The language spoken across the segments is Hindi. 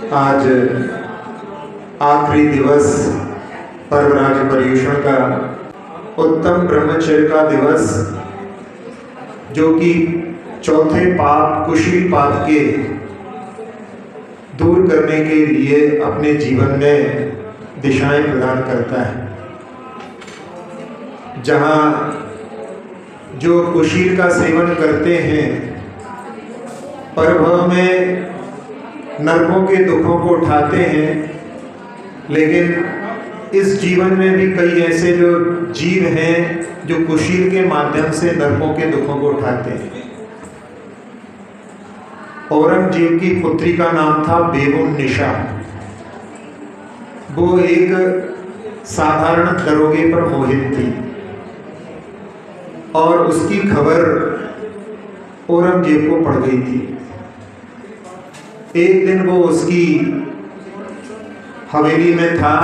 आज आखिरी दिवस पर्वराज पर्युषण का, उत्तम ब्रह्मचर्य का दिवस, जो कि चौथे पाप कुशील पाप के दूर करने के लिए अपने जीवन में दिशाएं प्रदान करता है। जहाँ जो कुशील का सेवन करते हैं परभव में नरकों के दुखों को उठाते हैं, लेकिन इस जीवन में भी कई ऐसे जो जीव हैं जो कुशील के माध्यम से नरकों के दुखों को उठाते हैं। औरंगजेब की पुत्री का नाम था बेबुन्निशा। वो एक साधारण दरोगे पर मोहित थी और उसकी खबर औरंगजेब को पड़ गई थी। एक दिन वो उसकी हवेली में था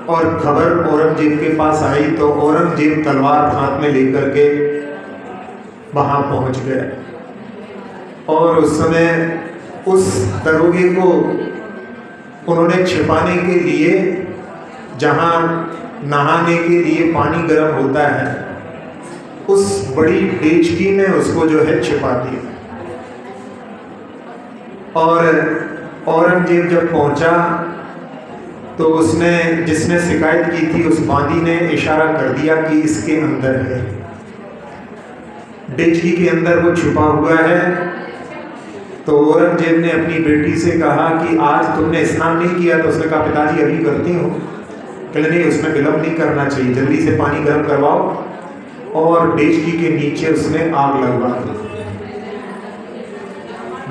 और खबर औरंगजेब के पास आई, तो औरंगजेब तलवार हाथ में लेकर के वहां पहुंच गए और उस समय उस दरोगे को उन्होंने छिपाने के लिए, जहां नहाने के लिए पानी गर्म होता है, उस बड़ी डेचकी में उसको जो है छिपा दिया। और औरंगजेब जब पहुंचा तो उसने, जिसने शिकायत की थी, उस बांदी ने इशारा कर दिया कि इसके अंदर है, डेचकी के अंदर वो छुपा हुआ है। तो औरंगजेब ने अपनी बेटी से कहा कि आज तुमने स्नान नहीं किया? तो उसने कहा पिताजी अभी करती हूँ। कहले नहीं, उसमें विलंब नहीं करना चाहिए, जल्दी से पानी गर्म करवाओ। और डेचकी के नीचे उसने आग लगवा दी।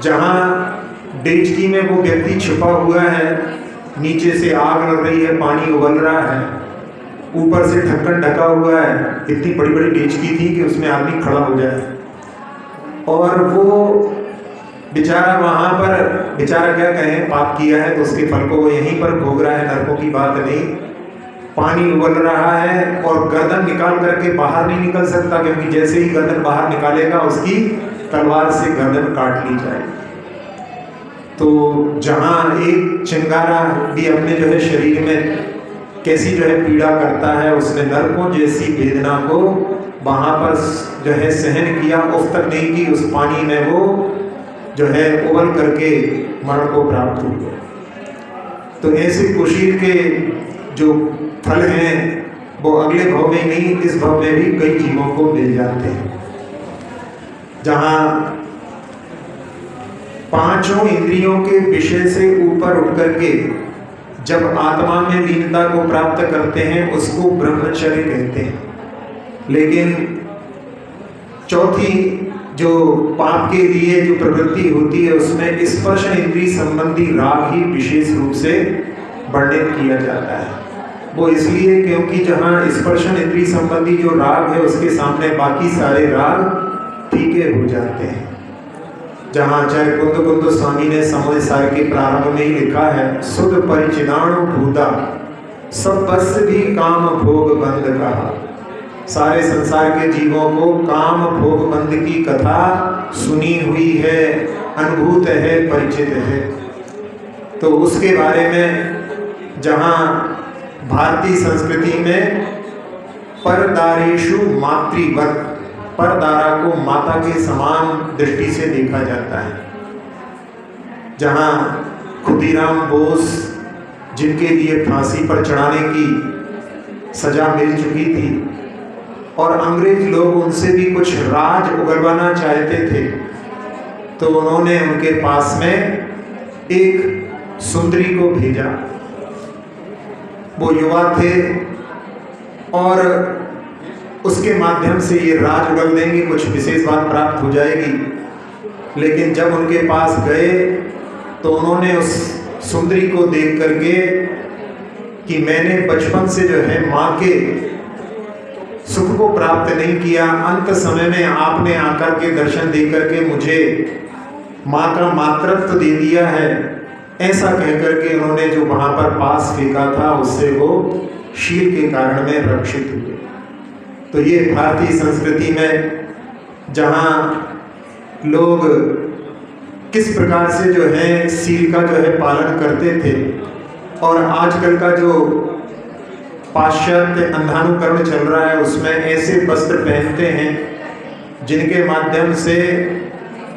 जहाँ डेचकी में वो व्यक्ति छुपा हुआ है, नीचे से आग लग रही है, पानी उबल रहा है, ऊपर से ढक्कन ढका हुआ है। इतनी बड़ी बड़ी डेचकी थी कि उसमें आदमी खड़ा हो जाए। और वो बेचारा वहाँ पर, बेचारा क्या कहें, पाप किया है तो उसके फल को वो यहीं पर भोग रहा है, नरकों की बात नहीं। पानी उबल रहा है और गर्दन निकाल करके बाहर नहीं निकल सकता, क्योंकि जैसे ही गर्दन बाहर निकालेगा उसकी तलवार से गर्दन काट ली जाएगी। तो जहाँ एक चिंगारा भी अपने जो है शरीर में कैसी जो है पीड़ा करता है, उसने नरकों जैसी वेदना को वहाँ पर जो है सहन किया, उफ तक नहीं की। उस पानी में वो जो है उबल करके मरण को प्राप्त हुआ। तो ऐसे कुशील के जो फल हैं वो अगले भव में नहीं, इस भव में भी कई जीवों को मिल जाते हैं। जहाँ पांचों इंद्रियों के विषय से ऊपर उठ करके जब आत्मा में लीनता को प्राप्त करते हैं, उसको ब्रह्मचर्य कहते हैं। लेकिन चौथी जो पाप के लिए जो प्रवृत्ति होती है, उसमें स्पर्श इंद्रिय संबंधी राग ही विशेष रूप से वर्णित किया जाता है। वो इसलिए क्योंकि जहाँ स्पर्शन इंद्रिय संबंधी जो राग है, उसके सामने बाकी सारे राग फीके हो जाते हैं। जहाँ चाहे कुंद स्वामी ने समझ सार के प्रारंभ में ही लिखा है, सुध परिचिदाणु भूता सब बस भी काम भोग बंद कहा। सारे संसार के जीवों को काम भोग बंद की कथा सुनी हुई है, अनुभूत है, परिचित है। तो उसके बारे में जहाँ भारतीय संस्कृति में परदारेषु मातृवत, परदारा को माता के समान दृष्टि से देखा जाता है। जहाँ खुदीराम बोस, जिनके लिए फांसी पर चढ़ाने की सजा मिल चुकी थी और अंग्रेज लोग उनसे भी कुछ राज उगलवाना चाहते थे, तो उन्होंने उनके पास में एक सुंदरी को भेजा। वो युवा थे और उसके माध्यम से ये राज उगल देंगे, कुछ विशेष बात प्राप्त हो जाएगी। लेकिन जब उनके पास गए तो उन्होंने उस सुंदरी को देख करके कि मैंने बचपन से जो है माँ के सुख को प्राप्त नहीं किया, अंत समय में आपने आकर के दर्शन दे करके मुझे माँ का मातृत्व दे दिया है, ऐसा कहकर के उन्होंने जो वहाँ पर पास फेंका था, उससे वो शील के कारण में रक्षित हुए। तो ये भारतीय संस्कृति में जहाँ लोग किस प्रकार से जो है सील का जो है पालन करते थे। और आजकल का जो पाश्चात्य अंधानुकरण चल रहा है उसमें ऐसे वस्त्र पहनते हैं जिनके माध्यम से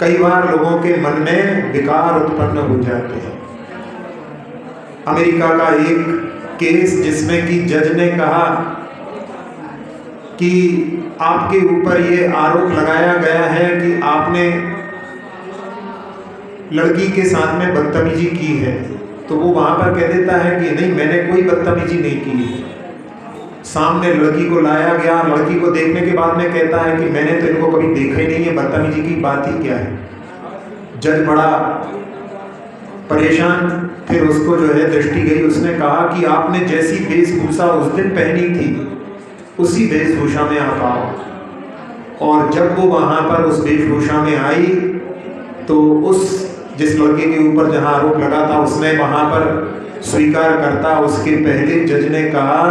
कई बार लोगों के मन में विकार उत्पन्न हो जाते हैं। अमेरिका का एक केस जिसमें कि जज ने कहा कि आपके ऊपर ये आरोप लगाया गया है कि आपने लड़की के साथ में बदतमीजी की है, तो वो वहां पर कह देता है कि नहीं, मैंने कोई बदतमीजी नहीं की है। सामने लड़की को लाया गया, लड़की को देखने के बाद में कहता है कि मैंने तो इनको कभी देखा ही नहीं है, बदतमीजी की बात ही क्या है। जज बड़ा परेशान, फिर उसको जो है दृष्टि गई, उसने कहा कि आपने जैसी वेशभूषा उस दिन पहनी थी उसी वेशभूषा में आप आओ। और जब वो वहां पर उस वेशभूषा में आई तो उस जिस लड़के के ऊपर जहां आरोप लगा था उसने वहां पर स्वीकार करता। उसके पहले जज ने कहा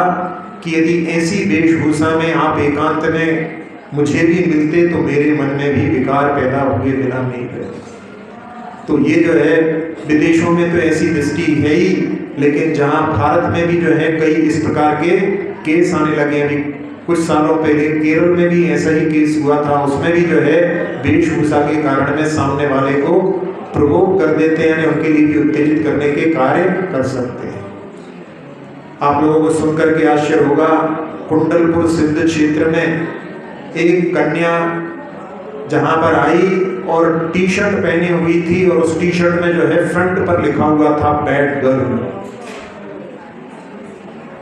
कि यदि ऐसी वेशभूषा में आप एकांत में मुझे भी मिलते तो मेरे मन में भी विकार पैदा हुए बिना नहीं रहते। तो ये जो है विदेशों में तो ऐसी दृष्टि है ही, लेकिन जहां भारत में भी जो है कई इस प्रकार के केस आने लगे। अभी कुछ सालों पहले केरल में भी ऐसा ही केस हुआ था, उसमें भी जो है वेशभूषा के कारण में सामने वाले को प्रोवोक कर देते हैं, यानी उनके लिए भी उत्तेजित करने के कार्य कर सकते हैं। आप लोगों को सुनकर के आश्चर्य होगा, कुंडलपुर सिद्ध क्षेत्र में एक कन्या जहां पर आई और टी शर्ट पहनी हुई थी और उस टी शर्ट में जो है फ्रंट पर लिखा हुआ था बैड गर्ल।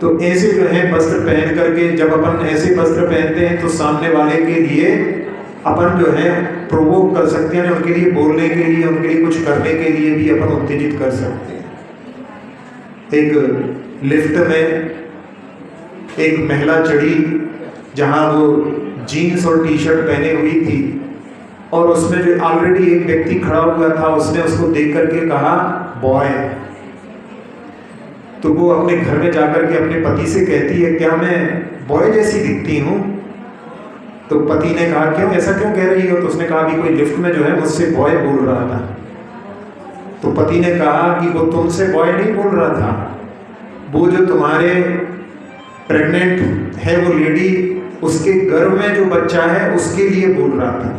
तो ऐसे जो है वस्त्र पहन करके, जब अपन ऐसे वस्त्र पहनते हैं तो सामने वाले के लिए अपन जो है प्रोवोक कर सकते हैं, उनके लिए बोलने के लिए, उनके लिए कुछ करने के लिए भी अपन उत्तेजित कर सकते हैं। एक लिफ्ट में एक महिला चढ़ी जहां वो जीन्स और टी शर्ट पहने हुई थी और उसमें जो ऑलरेडी एक व्यक्ति खड़ा हुआ था उसने उसको देख करके कहा बॉय। तो वो अपने घर में जाकर के अपने पति से कहती है क्या मैं बॉय जैसी दिखती हूँ? तो पति ने कहा क्यों, ऐसा क्यों कह रही हो? तो उसने कहा भी कोई लिफ्ट में जो है मुझसे बॉय बोल रहा था। तो पति ने कहा कि वो तुमसे बॉय नहीं बोल रहा था, वो जो तुम्हारे प्रेग्नेंट है वो लेडी, उसके गर्भ में जो बच्चा है उसके लिए बोल रहा था,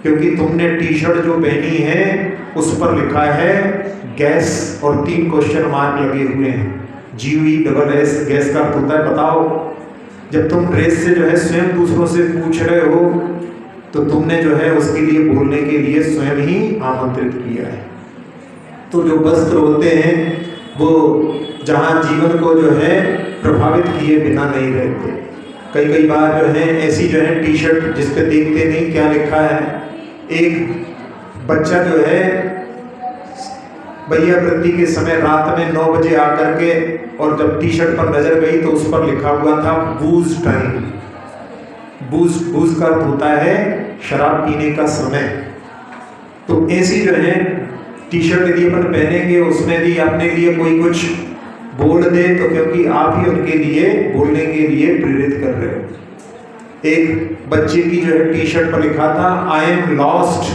क्योंकि तुमने टी शर्ट जो पहनी है उस पर लिखा है गैस और 3 क्वेश्चन मार्क लगे हुए हैं। GUESS गैस का अर्थ होता है बताओ। जब तुम ड्रेस से जो है स्वयं दूसरों से पूछ रहे हो तो तुमने जो है उसके लिए बोलने के लिए स्वयं ही आमंत्रित किया है। तो जो वस्त्र होते हैं वो जहाँ जीवन को जो है प्रभावित किए बिना नहीं रहते। कई बार जो है ऐसी जो है टी शर्ट जिस पे देखते नहीं क्या लिखा है। एक बच्चा जो है भैया वृत्ति के समय रात में 9 बजे आकर के, और जब टी शर्ट पर नजर गई तो उस पर लिखा हुआ था बूज टाइम। बूज का अर्थ होता है शराब पीने का समय। तो ऐसी जो है टी शर्ट यदि अपन पहनेंगे उसमें भी अपने लिए कोई कुछ बोल दे तो क्योंकि आप ही उनके लिए बोलने के लिए प्रेरित कर रहे हो। एक बच्चे की जो है टी शर्ट पर लिखा था I am lost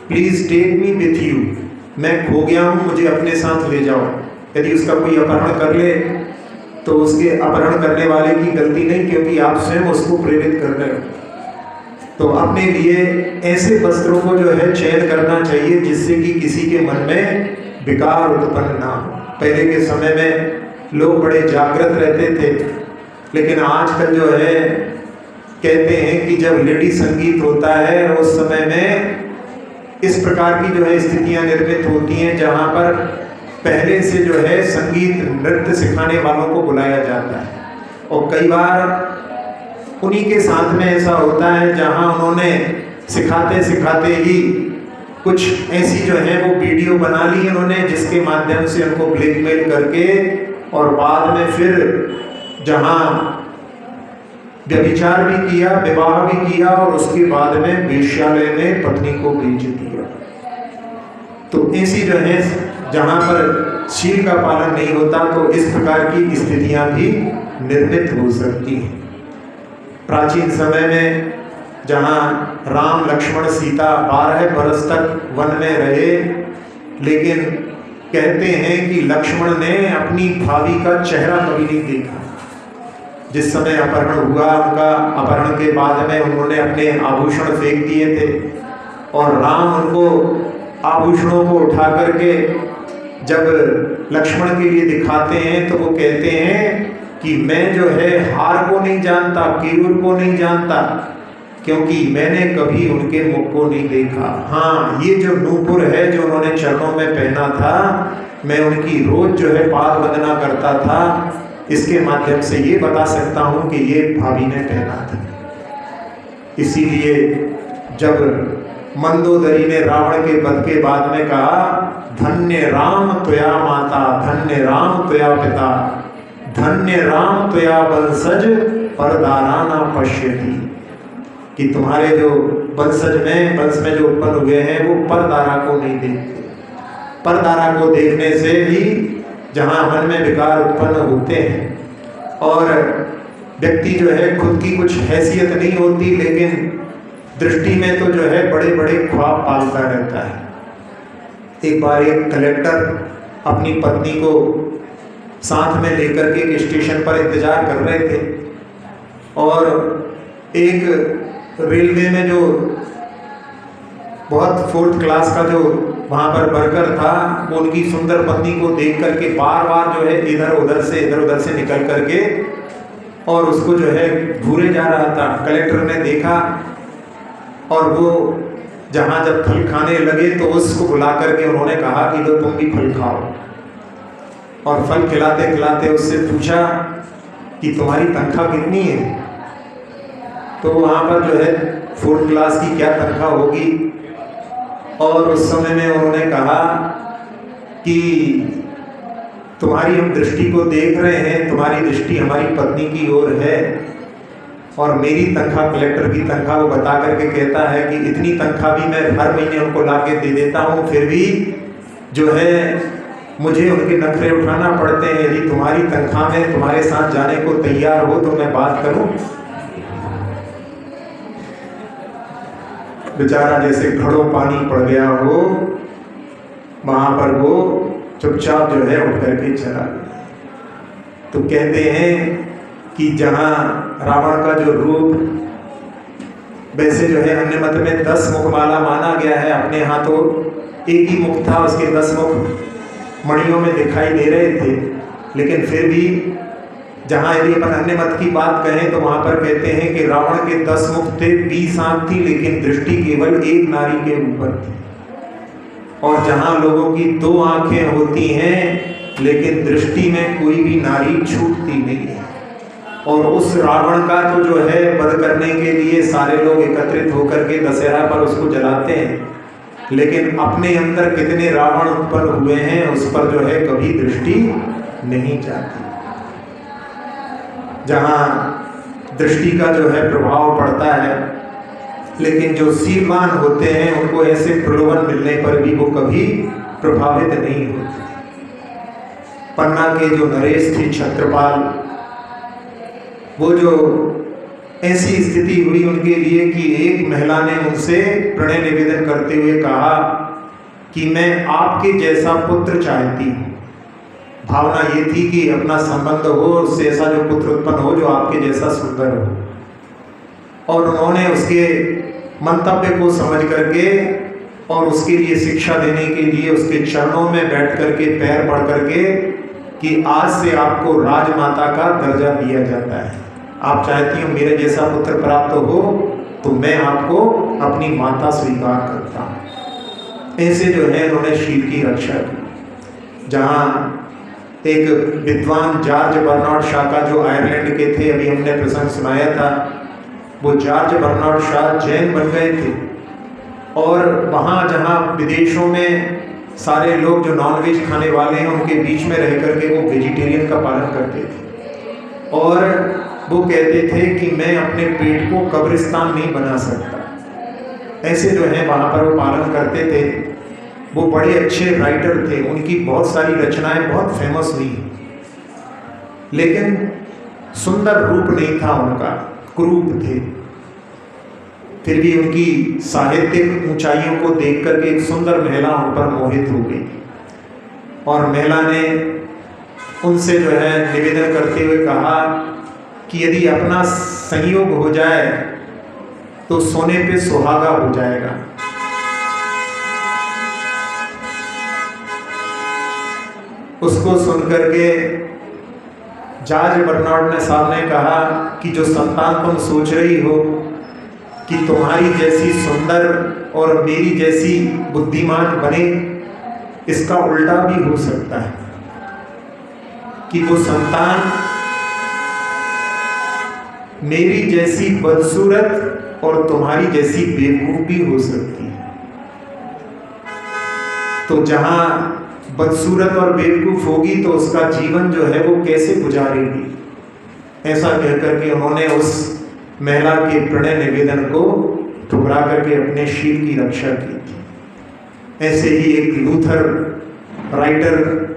please take me with you, मैं खो गया हूँ मुझे अपने साथ ले जाओ। यदि उसका कोई अपहरण कर ले तो उसके अपहरण करने वाले की गलती नहीं, क्योंकि आप स्वयं उसको प्रेरित कर रहे हो। तो अपने लिए ऐसे वस्त्रों को जो है चयन करना चाहिए जिससे कि किसी के मन में विकार उत्पन्न ना हो। पहले के समय में लोग बड़े जागृत रहते थे, लेकिन आजकल जो है कहते हैं कि जब लेडी संगीत होता है उस समय में इस प्रकार की जो है स्थितियां निर्मित होती हैं जहां पर पहले से जो है संगीत नृत्य सिखाने वालों को बुलाया जाता है। और कई बार उन्हीं के साथ में ऐसा होता है जहां उन्होंने सिखाते सिखाते ही कुछ ऐसी जो है वो वीडियो बना ली उन्होंने जिसके माध्यम से उनको ब्लैकमेल करके और बाद में फिर जहां व्यभिचार भी किया, विवाह भी किया और उसके बाद में वेश्यालय में पत्नी को बेच दिया। तो ऐसी जो है जहां पर शील का पालन नहीं होता तो इस प्रकार की स्थितियां भी निर्मित हो सकती हैं। प्राचीन समय में जहाँ राम लक्ष्मण सीता 12 बरस तक वन में रहे, लेकिन कहते हैं कि लक्ष्मण ने अपनी भाभी का चेहरा कभी नहीं देखा। जिस समय अपहरण हुआ, उनका अपहरण के बाद में उन्होंने अपने आभूषण फेंक दिए थे और राम उनको आभूषणों को उठा करके जब लक्ष्मण के लिए दिखाते हैं तो वो कहते हैं कि मैं जो है हार को नहीं जानता, केयूर को नहीं जानता, क्योंकि मैंने कभी उनके मुख को नहीं देखा। हाँ, ये जो नूपुर है जो उन्होंने चरणों में पहना था, मैं उनकी रोज जो है पाद वंदना करता था। इसके माध्यम से ये बता सकता हूँ कि ये भाभी ने पहना था। इसीलिए जब मंदोदरी ने रावण के वध के बाद में कहा, धन्य राम त्वया माता, धन्य राम त्वया पिता, धन्य राम त्वया वंशज, परदारा न पश्यति, कि तुम्हारे जो वंश में जो उत्पन्न हुए हैं वो परदारा को नहीं देखते। परदारा को देखने से ही जहाँ मन में विकार उत्पन्न होते हैं और व्यक्ति जो है खुद की कुछ हैसियत नहीं होती, लेकिन दृष्टि में तो जो है बड़े बड़े ख्वाब पालता रहता है। एक बार एक कलेक्टर अपनी पत्नी को साथ में लेकर के एक स्टेशन पर इंतजार कर रहे थे और एक रेलवे में जो बहुत 4th क्लास का जो वहाँ पर वर्कर था, वो उनकी सुंदर पत्नी को देख करके बार बार जो है इधर उधर से निकल करके और उसको जो है घूरे जा रहा था। कलेक्टर ने देखा और वो जहाँ जब फल खाने लगे तो उसको बुला करके उन्होंने कहा कि लो तुम भी फल खाओ, और फल खिलाते खिलाते उससे पूछा कि तुम्हारी तनख्वाह कितनी है। तो वहाँ पर जो है 4th क्लास की क्या तनख्वाह होगी, और उस समय में उन्होंने कहा कि तुम्हारी हम दृष्टि को देख रहे हैं, तुम्हारी दृष्टि हमारी पत्नी की ओर है, और मेरी तनख्वाह कलेक्टर की तनख्वाह वो बता करके कहता है कि इतनी तनख्वाह भी मैं हर महीने उनको ला के दे देता हूँ, फिर भी जो है मुझे उनके नखरे उठाना पड़ते हैं। यदि तुम्हारी तनख्वाह में तुम्हारे साथ जाने को तैयार हो तो मैं बात करूँ। बेचारा जैसे घड़ों पानी पड़ गया हो, वहाँ पर वो चुपचाप जो है उठ करके चला गया। तो कहते हैं कि जहाँ रावण का जो रूप वैसे जो है अन्य मत में 10 मुखमाला माना गया है, अपने यहाँ तो एक ही मुख था, उसके 10 मुख मणियों में दिखाई दे रहे थे, लेकिन फिर भी जहाँ यदि अपन अन्य मत की बात कहें तो वहाँ पर कहते हैं कि रावण के 10 मुख थे, 20 आँख थी, लेकिन दृष्टि केवल एक नारी के ऊपर थी। और जहाँ लोगों की 2 आँखें होती हैं लेकिन दृष्टि में कोई भी नारी छूटती नहीं है। और उस रावण का तो जो है वध करने के लिए सारे लोग एकत्रित होकर के दशहरा पर उसको जलाते हैं, लेकिन अपने अंदर कितने रावण उत्पन्न हुए हैं उस पर जो है कभी दृष्टि नहीं जाती। जहाँ दृष्टि का जो है प्रभाव पड़ता है, लेकिन जो शीलवान होते हैं उनको ऐसे प्रलोभन मिलने पर भी वो कभी प्रभावित नहीं होते। पन्ना के जो नरेश थे छत्रपाल, वो जो ऐसी स्थिति हुई उनके लिए कि एक महिला ने उनसे प्रणय निवेदन करते हुए कहा कि मैं आपके जैसा पुत्र चाहती हूँ। भावना ये थी कि अपना संबंध हो, उससे ऐसा जो पुत्र उत्पन्न हो जो आपके जैसा सुंदर हो। और उन्होंने उसके मंतव्य को समझ करके और उसके लिए शिक्षा देने के लिए उसके चरणों में बैठ करके पैर पड़ करके कि आज से आपको राजमाता का दर्जा दिया जाता है, आप चाहती हो मेरे जैसा पुत्र प्राप्त हो तो मैं आपको अपनी माता स्वीकार करता हूँ। ऐसे जो है उन्होंने शील की रक्षा की। जहाँ एक विद्वान जॉर्ज बर्नार्ड शॉ का जो आयरलैंड के थे, अभी हमने प्रसंग सुनाया था, वो जॉर्ज बर्नार्ड शॉ जैन बन गए थे और वहाँ जहाँ विदेशों में सारे लोग जो नॉनवेज खाने वाले हैं उनके बीच में रह करके वो वेजिटेरियन का पालन करते थे और वो कहते थे कि मैं अपने पेट को कब्रिस्तान नहीं बना सकता। ऐसे जो है वहाँ पर वो पालन करते थे। वो बड़े अच्छे राइटर थे, उनकी बहुत सारी रचनाएं बहुत फेमस हुई, लेकिन सुंदर रूप नहीं था उनका, कुरूप थे। फिर भी उनकी साहित्यिक ऊंचाइयों को देख करके एक सुंदर महिला उन पर मोहित हो गई और महिला ने उनसे जो है निवेदन करते हुए कहा कि यदि अपना संयोग हो जाए तो सोने पे सुहागा हो जाएगा। उसको सुनकर के जॉर्ज बर्नार्ड साहब ने कहा कि जो संतान तुम सोच रही हो कि तुम्हारी जैसी सुंदर और मेरी जैसी बुद्धिमान बने, इसका उल्टा भी हो सकता है कि वो संतान मेरी जैसी बदसूरत और तुम्हारी जैसी बेवकूफ भी हो सकती है। तो जहां बदसूरत और बेवकूफ होगी तो उसका जीवन जो है वो कैसे गुजारेगी, ऐसा कहकर के उन्होंने उस महिला के प्रणय निवेदन को ठुकरा करके अपने शील की रक्षा की थी। ऐसे ही एक लूथर राइटर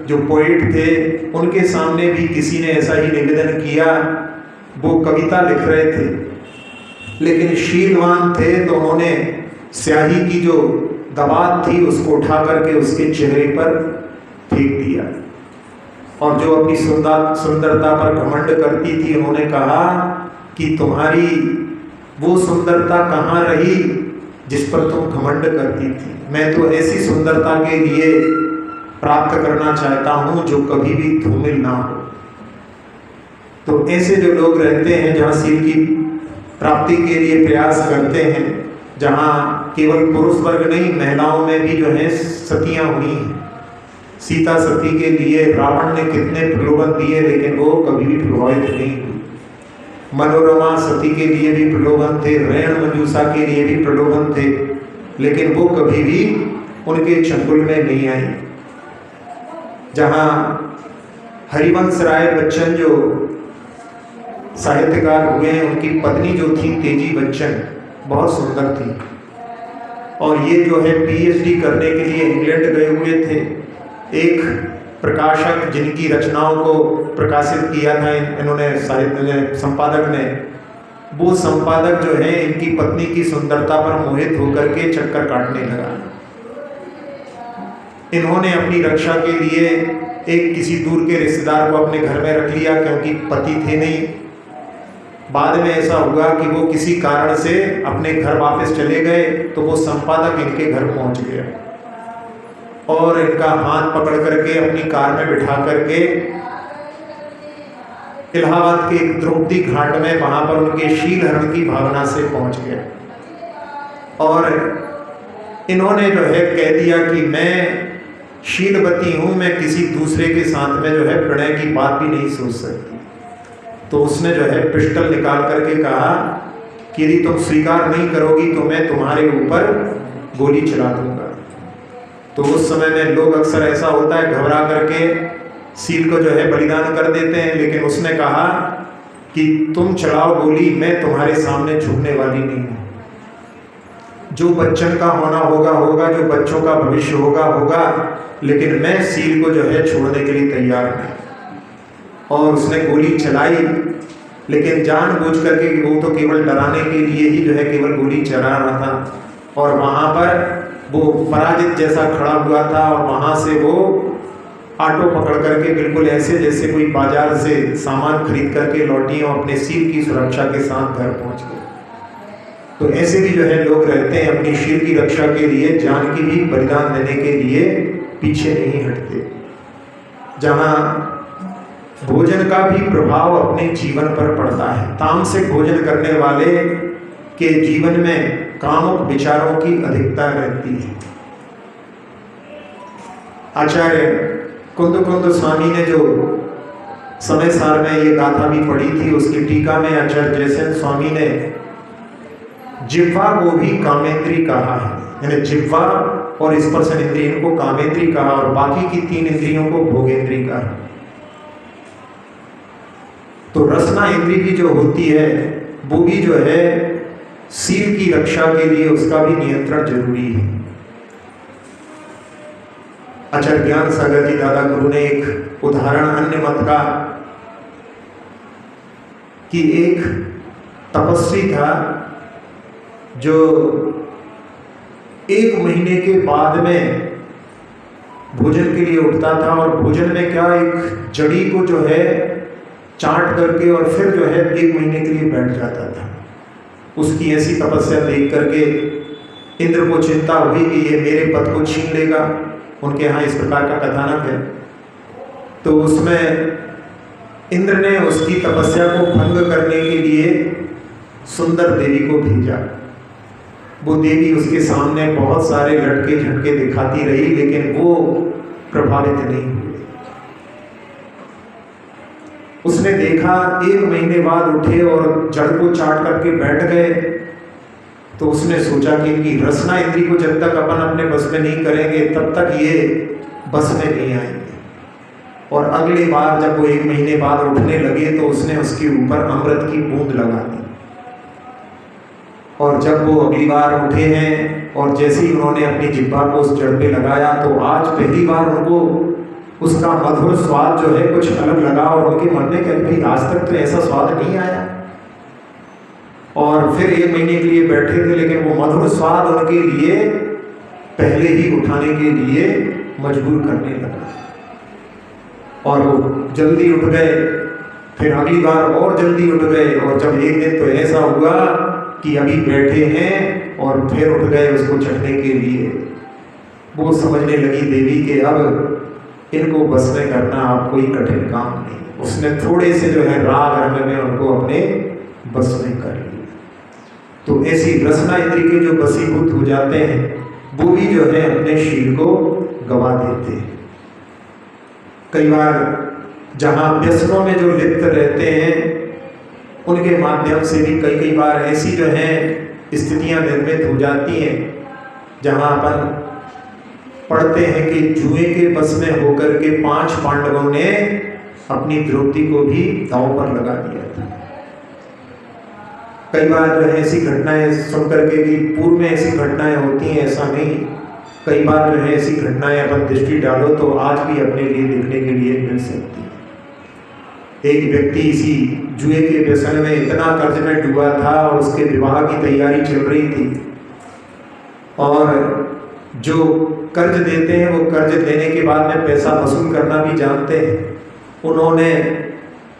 जो पोएट थे, उनके सामने भी किसी ने ऐसा ही निवेदन किया। वो कविता लिख रहे थे लेकिन शीलवान थे, तो उन्होंने स्याही की जो दवात थी उसको उठा करके उसके चेहरे पर फेंक दिया और जो अपनी सुंदरता पर घमंड करती थी, उन्होंने कहा कि तुम्हारी वो सुंदरता कहाँ रही जिस पर तुम घमंड करती थी। मैं तो ऐसी सुंदरता के लिए प्राप्त करना चाहता हूँ जो कभी भी धूमिल ना हो। तो ऐसे जो लोग रहते हैं, जहाँ शील की प्राप्ति के लिए प्रयास करते हैं, जहाँ केवल पुरुष वर्ग नहीं, महिलाओं में भी जो है सतियाँ हुई हैं। सीता सती के लिए रावण ने कितने प्रलोभन दिए लेकिन वो कभी भी प्रभावित नहीं हुई। मनोरमा सती के लिए भी प्रलोभन थे, रेण मंजूषा के लिए भी प्रलोभन थे, लेकिन वो कभी भी उनके चंगुल में नहीं आई। जहाँ हरिवंश राय बच्चन जो साहित्यकार हुए हैं, उनकी पत्नी जो थी तेजी बच्चन, बहुत सुंदर थी और ये जो है पीएचडी करने के लिए इंग्लैंड गए हुए थे। एक प्रकाशक जिनकी रचनाओं को प्रकाशित किया था इन्होंने, साहित्य संपादक ने, वो संपादक जो है इनकी पत्नी की सुंदरता पर मोहित होकर के चक्कर काटने लगा। इन्होंने अपनी रक्षा के लिए एक किसी दूर के रिश्तेदार को अपने घर में रख लिया क्योंकि पति थे नहीं। बाद में ऐसा हुआ कि वो किसी कारण से अपने घर वापस चले गए तो वो संपादक इनके घर पहुंच गया और इनका हाथ पकड़ करके अपनी कार में बिठा करके इलाहाबाद के एक द्रौपदी घाट में, वहां पर उनके शील हरण की भावना से पहुंच गए और इन्होंने जो है कह दिया कि मैं शीलवती हूं, मैं किसी दूसरे के साथ में जो है प्रणय की बात भी नहीं सोच सकती। तो उसने जो है पिस्टल निकाल करके कहा कि यदि तुम स्वीकार नहीं करोगी तो मैं तुम्हारे ऊपर गोली चला दूंगा। तो उस समय में लोग अक्सर ऐसा होता है घबरा करके शील को जो है बलिदान कर देते हैं, लेकिन उसने कहा कि तुम चलाओ गोली, मैं तुम्हारे सामने झुकने वाली नहीं हूँ। जो बच्चन का होना होगा होगा, जो बच्चों का भविष्य होगा होगा, लेकिन मैं शील को जो है छोड़ने के लिए तैयार नहीं। और उसने गोली चलाई, लेकिन जानबूझ करके वो तो केवल डराने के लिए ही जो है केवल गोली चला रहा था और वहाँ पर वो पराजित जैसा खड़ा हुआ था और वहाँ से वो ऑटो पकड़ करके बिल्कुल ऐसे जैसे कोई बाजार से सामान खरीद करके लौटी और अपने शील की सुरक्षा के साथ घर पहुँच गए। तो ऐसे भी जो है लोग रहते हैं, अपनी शील की रक्षा के लिए जान की भी बलिदान देने के लिए पीछे नहीं हटते। जहाँ भोजन का भी प्रभाव अपने जीवन पर पड़ता है। तामसिक भोजन करने वाले के जीवन में कामुक विचारों की अधिकता रहती है। आचार्य कुंद स्वामी ने जो समय सार में ये गाथा भी पढ़ी थी, उसकी टीका में आचार्य जयसेन स्वामी ने जिह्वा को भी कामेंद्री कहा है, यानी जिह्वा और स्पर्शन इंद्रिय इनको कामेंद्री कहा और बाकी की 3 इंद्रियों को भोगेंद्री कहा। तो रसना इंद्री भी जो होती है वो भी जो है शील की रक्षा के लिए उसका भी नियंत्रण जरूरी है। आचार्य ज्ञान सागर जी दादा गुरु ने एक उदाहरण अन्य मत का कि एक तपस्वी था जो 1 महीने के बाद में भोजन के लिए उठता था, और भोजन में क्या, एक जड़ी को जो है चाट करके और फिर जो है 1 महीने के लिए बैठ जाता था। उसकी ऐसी तपस्या देख करके इंद्र को चिंता हुई कि ये मेरे पद को छीन लेगा। उनके यहाँ इस प्रकार का कथानक है। तो उसमें इंद्र ने उसकी तपस्या को भंग करने के लिए सुंदर देवी को भेजा। वो देवी उसके सामने बहुत सारे लटके झटके दिखाती रही, लेकिन वो प्रभावित नहीं हुई। उसने देखा 1 महीने बाद उठे और जड़ को चाट करके बैठ गए, तो उसने सोचा कि इनकी रसना इंद्री को जब तक अपन अपने बस में नहीं करेंगे तब तक ये बस में नहीं आएंगे। और अगली बार जब वो 1 महीने बाद उठने लगे तो उसने उसके ऊपर अमृत की बूंद लगा दी। और जब वो अगली बार उठे हैं और जैसे ही उन्होंने अपनी जिह्वा को उस जड़ पे लगाया, तो आज पहली बार उनको उसका मधुर स्वाद जो है कुछ अलग लगा, और उनके मन में कहा भाई आज तक तो ऐसा स्वाद नहीं आया। और फिर 1 महीने के लिए बैठे थे, लेकिन वो मधुर स्वाद उनके लिए पहले ही उठाने के लिए मजबूर करने लगा, और वो जल्दी उठ गए। फिर अगली बार और जल्दी उठ गए, और जब एक दिन तो ऐसा हुआ कि अभी बैठे हैं और फिर उठ गए उसको चढ़ने के लिए। वो समझने लगी देवी के अब इनको बस में करना अब कोई कठिन काम नहीं। उसने थोड़े से जो है राग रंग में उनको अपने बस में कर लिया। तो ऐसी रसना इंद्री के जो बसीभूत हो जाते हैं, वो भी जो है अपने शील को गवा देते हैं। कई बार जहाँ व्यसनों में जो लिप्त रहते हैं, उनके माध्यम से भी कई बार ऐसी जो है स्थितियां निर्मित हो जाती हैं, जहाँ अपन पढ़ते हैं कि जुए के बस में होकर के 5 पांडवों ने अपनी द्रौपदी को भी दांव पर लगा दिया था। कई बार जो है ऐसी घटनाएं सुन करके कि पूर्व में ऐसी घटनाएं होती हैं, ऐसा नहीं। कई बार जो है ऐसी घटनाएं अपन दृष्टि डालो तो आज भी अपने लिए देखने के लिए मिल सकती है। एक व्यक्ति इसी जुए के व्यसन में इतना कर्ज में डूबा था और उसके विवाह की तैयारी चल रही थी, और जो कर्ज देते हैं वो कर्ज देने के बाद में पैसा वसूल करना भी जानते हैं। उन्होंने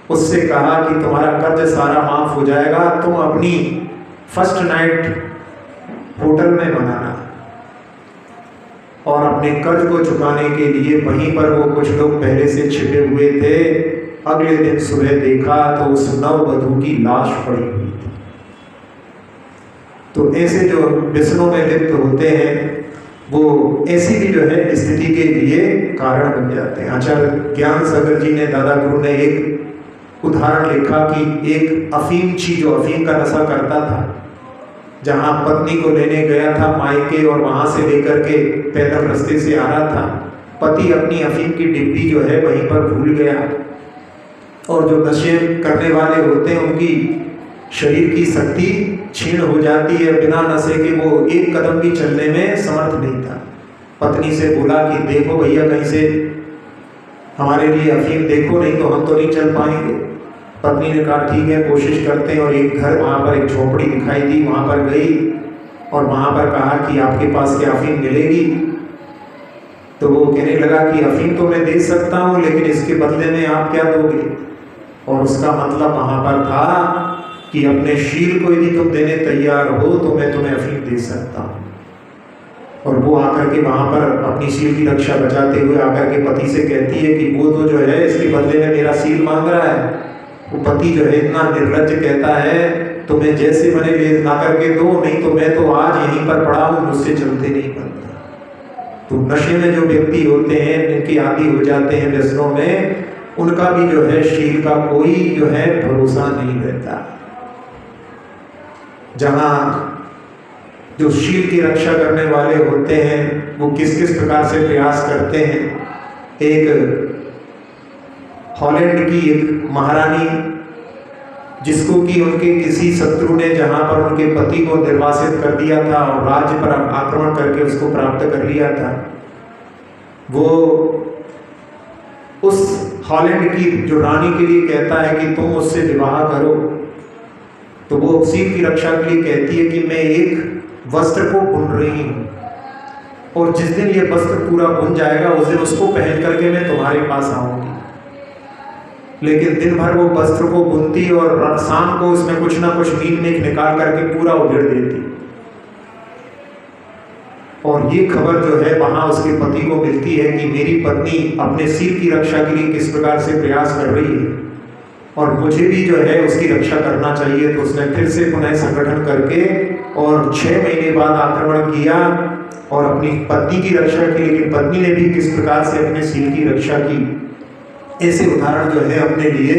उससे कहा कि तुम्हारा कर्ज सारा माफ हो जाएगा, तुम अपनी फर्स्ट नाइट होटल में मनाना। और अपने कर्ज को चुकाने के लिए वहीं पर वो कुछ लोग पहले से छिपे हुए थे। अगले दिन सुबह देखा तो उस नववधू की लाश पड़ी हुई थी। तो ऐसे जो व्यसनों में लिप्त होते हैं, वो ऐसी भी जो है स्थिति के लिए कारण बन जाते हैं। आचार्य ज्ञान सागर जी ने, दादा गुरु ने एक उदाहरण लिखा कि एक अफीमची जो अफीम का नशा करता था, जहाँ पत्नी को लेने गया था मायके, और वहां से लेकर के पैदल रास्ते से आ रहा था। पति अपनी अफीम की डिब्बी जो है वहीं पर भूल गया, और जो नशे करने वाले होते हैं उनकी शरीर की शक्ति क्षीण हो जाती है। बिना नशे के वो एक कदम भी चलने में समर्थ नहीं था। पत्नी से बोला कि देखो भैया कहीं से हमारे लिए अफीम देखो, नहीं तो हम तो नहीं चल पाएंगे। पत्नी ने कहा ठीक है कोशिश करते हैं, और एक घर वहाँ पर एक झोपड़ी दिखाई दी, वहाँ पर गई और वहाँ पर कहा कि आपके पास क्या अफीम मिलेगी। तो वो कहने लगा कि अफीम तो मैं दे सकता हूँ, लेकिन इसके बदले में आप क्या दोगे। और उसका मतलब वहाँ पर था कि अपने शील को यदि तुम देने तैयार हो तो मैं तुम्हें अफीम दे सकता हूँ। और वो आकर के वहाँ पर अपनी शील की रक्षा बचाते हुए आकर के पति से कहती है कि वो तो जो है इसके बदले में मेरा शील मांग रहा है। वो पति जो है इतना निर्लज्ज कहता है तुम्हें जैसे बने ले ला करके दो, नहीं तो मैं तो आज यहीं पर पड़ा हूँ, मुझसे चलते नहीं बनता। तो नशे में जो व्यक्ति होते हैं, जिनके आदी हो जाते हैं व्यसनों में, उनका भी जो है शील का कोई जो है भरोसा नहीं रहता। जहाँ जो शील की रक्षा करने वाले होते हैं वो किस किस प्रकार से प्रयास करते हैं। एक हॉलैंड की एक महारानी, जिसको कि उनके किसी शत्रु ने जहाँ पर उनके पति को निर्वासित कर दिया था और राज्य पर आक्रमण करके उसको प्राप्त कर लिया था, वो उस हॉलैंड की जो रानी के लिए कहता है कि तुम उससे विवाह करो। तो वो सील की रक्षा के लिए कहती है कि मैं एक वस्त्र को बुन रही हूँ, और जिस दिन ये वस्त्र पूरा बुन जाएगा उस दिन उसको पहन करके मैं तुम्हारे पास आऊंगी। लेकिन दिन भर वो वस्त्र को बुनती और शाम को उसमें कुछ ना कुछ मील मेख निकाल करके पूरा उधेड़ देती। और ये खबर जो है वहां उसके पति को मिलती है कि मेरी पत्नी अपने सील की रक्षा के लिए किस प्रकार से प्रयास कर रही है, और मुझे भी जो है उसकी रक्षा करना चाहिए। तो उसने फिर से पुनः संगठन करके और 6 महीने बाद आक्रमण किया और अपनी पत्नी की रक्षा की, लेकिन पत्नी ने भी किस प्रकार से अपने सील की रक्षा की। ऐसे उदाहरण जो है अपने लिए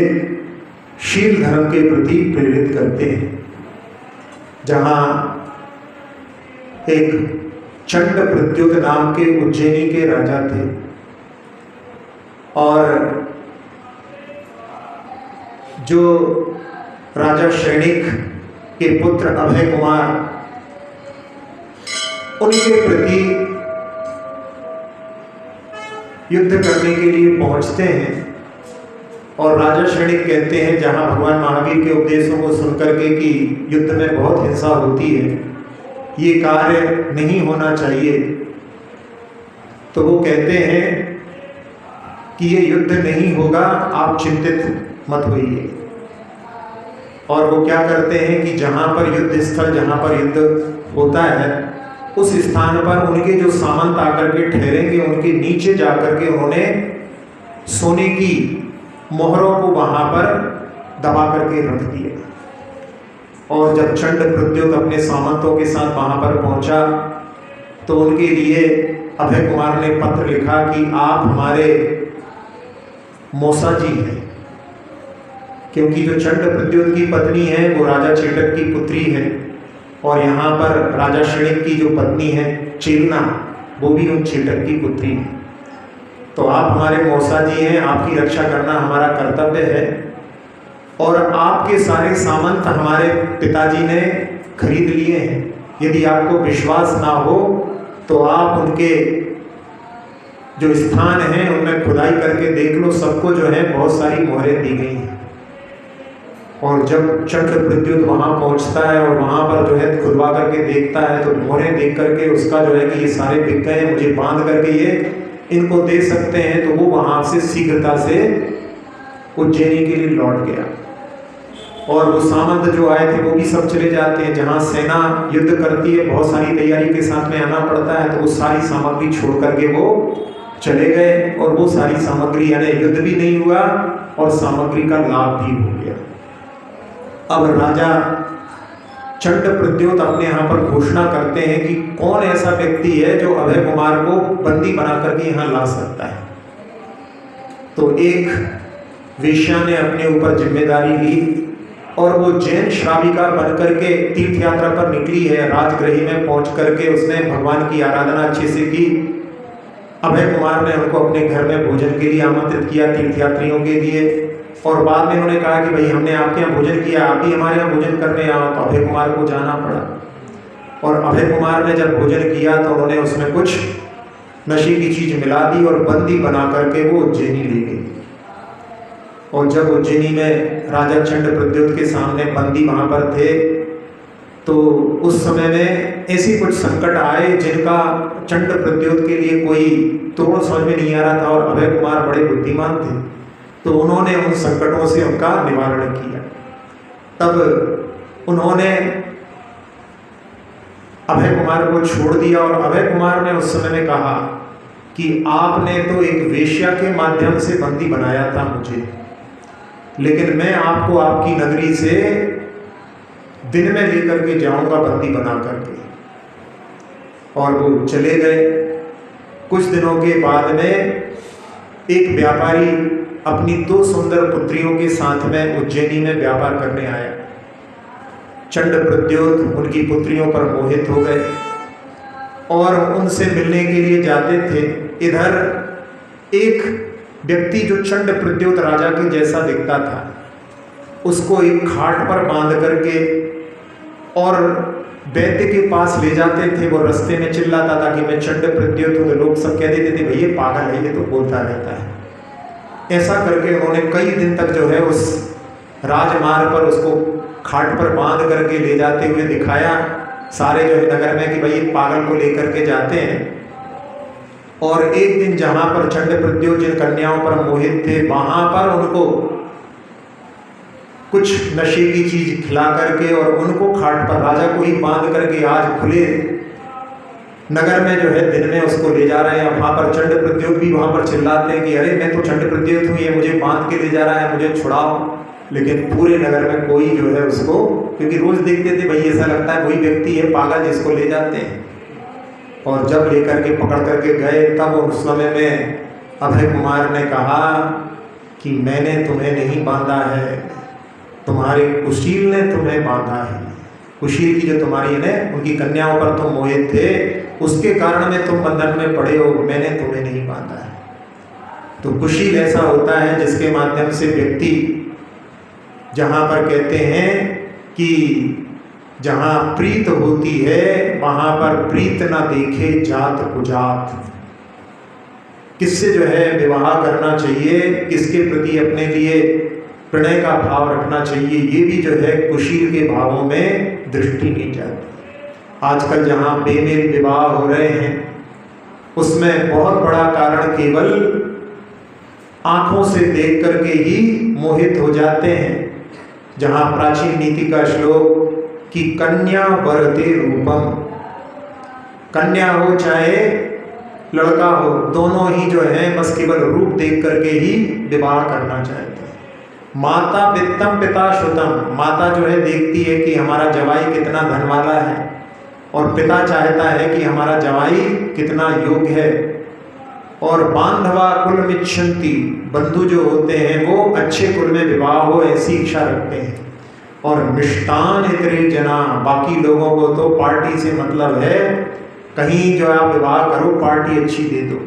शील धर्म के प्रति प्रेरित करते हैं। जहाँ एक चंड प्रद्युत नाम के उज्जैनी के राजा थे, और जो राजा शैणिक के पुत्र अभय कुमार उनके प्रति युद्ध करने के लिए पहुंचते हैं। और राजा शैणिक कहते हैं, जहां भगवान महावीर के उपदेशों को सुनकर के कि युद्ध में बहुत हिंसा होती है, ये कार्य नहीं होना चाहिए, तो वो कहते हैं कि ये युद्ध नहीं होगा, आप चिंतित मत होइए। और वो क्या करते हैं कि जहाँ पर युद्ध स्थल, जहाँ पर युद्ध होता है, उस स्थान पर उनके जो सामंत आकर के ठहरेंगे, उनके नीचे जाकर के उन्होंने सोने की मोहरों को वहाँ पर दबा करके रख दिया। और जब चंड प्रद्युत अपने सामंतों के साथ वहाँ पर पहुँचा तो उनके लिए अभय कुमार ने पत्र लिखा कि आप हमारे मौसा जी हैं, क्योंकि जो चंड प्रद्युत की पत्नी है वो राजा चेटक की पुत्री है, और यहाँ पर राजा शैणिक की जो पत्नी है चेलना, वो भी उन चेटक की पुत्री है। तो आप हमारे मौसा जी हैं, आपकी रक्षा करना हमारा कर्तव्य है, और आपके सारे सामंत हमारे पिताजी ने खरीद लिए हैं। यदि आपको विश्वास ना हो तो आप उनके जो स्थान हैं उनमें खुदाई करके देख लो, सबको जो है बहुत सारी मोहरें दी गई हैं। और जब चंड प्रद्युत वहाँ पहुँचता है और वहाँ पर जो है खुदवा करके देखता है, तो मोहरें देख करके उसका जो है कि ये सारे बिक गए हैं, मुझे बांध करके ये इनको दे सकते हैं, तो वो वहाँ से शीघ्रता से उज्जैनी के लिए लौट गया। और वो सामंत जो आए थे वो भी सब चले जाते हैं। जहाँ सेना युद्ध करती है, बहुत सारी तैयारी के साथ में आना पड़ता है, तो वो सारी सामग्री छोड़ करके वो चले गए, और वो सारी सामग्री, यानी युद्ध भी नहीं हुआ और सामग्री का लाभ भी हो गया। अब राजा चंड प्रद्युत अपने यहाँ पर घोषणा करते हैं कि कौन ऐसा व्यक्ति है जो अभय कुमार को बंदी बना करके यहाँ ला सकता है। तो एक वेश्या ने अपने ऊपर जिम्मेदारी ली, और वो जैन श्राविका बन करके तीर्थ यात्रा पर निकली है। राजगृह में पहुंच करके उसने भगवान की आराधना अच्छे से की। अभय कुमार ने उनको अपने घर में भोजन के लिए आमंत्रित किया, तीर्थयात्रियों के लिए, और बाद में उन्होंने कहा कि भाई हमने आपके यहाँ भोजन किया, आप भी हमारे यहाँ भोजन करने आओ। तो अभय कुमार को जाना पड़ा, और अभय कुमार ने जब भोजन किया तो उन्होंने उसमें कुछ नशे की चीज़ मिला दी और बंदी बना करके वो उज्जैनी ले गई। और जब उज्जैनी में राजा चंड प्रद्युत के सामने बंदी वहाँ पर थे, तो उस समय में ऐसी कुछ संकट आए जिनका चंड प्रद्युत के लिए कोई तोड़ समझ में नहीं आ रहा था, और अभय कुमार बड़े बुद्धिमान थे, तो उन्होंने उन संकटों से उनका निवारण किया। तब उन्होंने अभय कुमार को छोड़ दिया, और अभय कुमार ने उस समय में कहा कि आपने तो एक वेश्या के माध्यम से बंदी बनाया था मुझे, लेकिन मैं आपको आपकी नगरी से दिन में लेकर के जाऊंगा बंदी बना करके। और वो चले गए। कुछ दिनों के बाद में एक व्यापारी अपनी 2 सुंदर पुत्रियों के साथ में उज्जैनी में व्यापार करने आया। चंड प्रद्युत उनकी पुत्रियों पर मोहित हो गए और उनसे मिलने के लिए जाते थे। इधर एक व्यक्ति जो चंड प्रद्युत राजा के जैसा दिखता था, उसको एक खाट पर बांध करके और वैद्य के पास ले जाते थे। वो रास्ते में चिल्लाता था कि मैं चंड प्रद्युत हूँ, तो लोग सब कह देते थे भैया पागल है, ये तो बोलता रहता है। ऐसा करके उन्होंने कई दिन तक जो है उस राजमार्ग पर उसको खाट पर बांध करके ले जाते हुए दिखाया सारे जो है नगर में कि भाई एक पागल को लेकर के जाते हैं। और एक दिन जहां पर चंड प्रद्योत जिन कन्याओं पर मोहित थे वहां पर उनको कुछ नशे की चीज खिला करके और उनको खाट पर राजा को ही बांध करके आज खुले नगर में जो है दिन में उसको ले जा रहे हैं। वहां पर चंड प्रद्योत भी वहां पर चिल्लाते हैं कि अरे मैं तो चंड प्रद्योत हूँ, ये मुझे बांध के ले जा रहा है, मुझे छुड़ाओ। लेकिन पूरे नगर में कोई जो है उसको, क्योंकि रोज देखते थे भाई ऐसा लगता है वही व्यक्ति है पागल जिसको ले जाते हैं। और जब लेकर के पकड़ करके गए तब उस समय में अभय कुमार ने कहा कि मैंने तुम्हें नहीं बांधा है, तुम्हारे कुशील ने तुम्हें बांधा है। कुशील की जो तुम्हारी ने उनकी कन्याओं पर तुम मोहित थे, उसके कारण में तुम बंधन में पड़े हो, मैंने तुम्हें नहीं बांधा है। तो कुशील ऐसा होता है जिसके माध्यम से व्यक्ति जहाँ पर कहते हैं कि जहाँ प्रीत होती है वहाँ पर प्रीत न देखे जात कुजात। किससे जो है विवाह करना चाहिए, किसके प्रति अपने लिए प्रणय का भाव रखना चाहिए, ये भी जो है कुशील के भावों में दृष्टि नहीं जाती। आजकल जहाँ बेमेल विवाह हो रहे हैं उसमें बहुत बड़ा कारण केवल आंखों से देख करके ही मोहित हो जाते हैं। जहाँ प्राचीन नीति का श्लोक कि कन्या वरते रूपम, कन्या हो चाहे लड़का हो, दोनों ही जो है बस केवल रूप देख करके ही विवाह करना चाहते हैं। माता वित्तम पिता श्रुतम, माता जो है देखती है कि हमारा जवाई कितना धन वाला है और पिता चाहता है कि हमारा जवाई कितना योग्य है। और बांधवा कुल मिच्छन्ति, बंधु जो होते हैं वो अच्छे कुल में विवाह हो ऐसी इच्छा रखते हैं। और मिष्टान इतरे जना, बाकी लोगों को तो पार्टी से मतलब है, कहीं जो आप विवाह करो पार्टी अच्छी दे दो।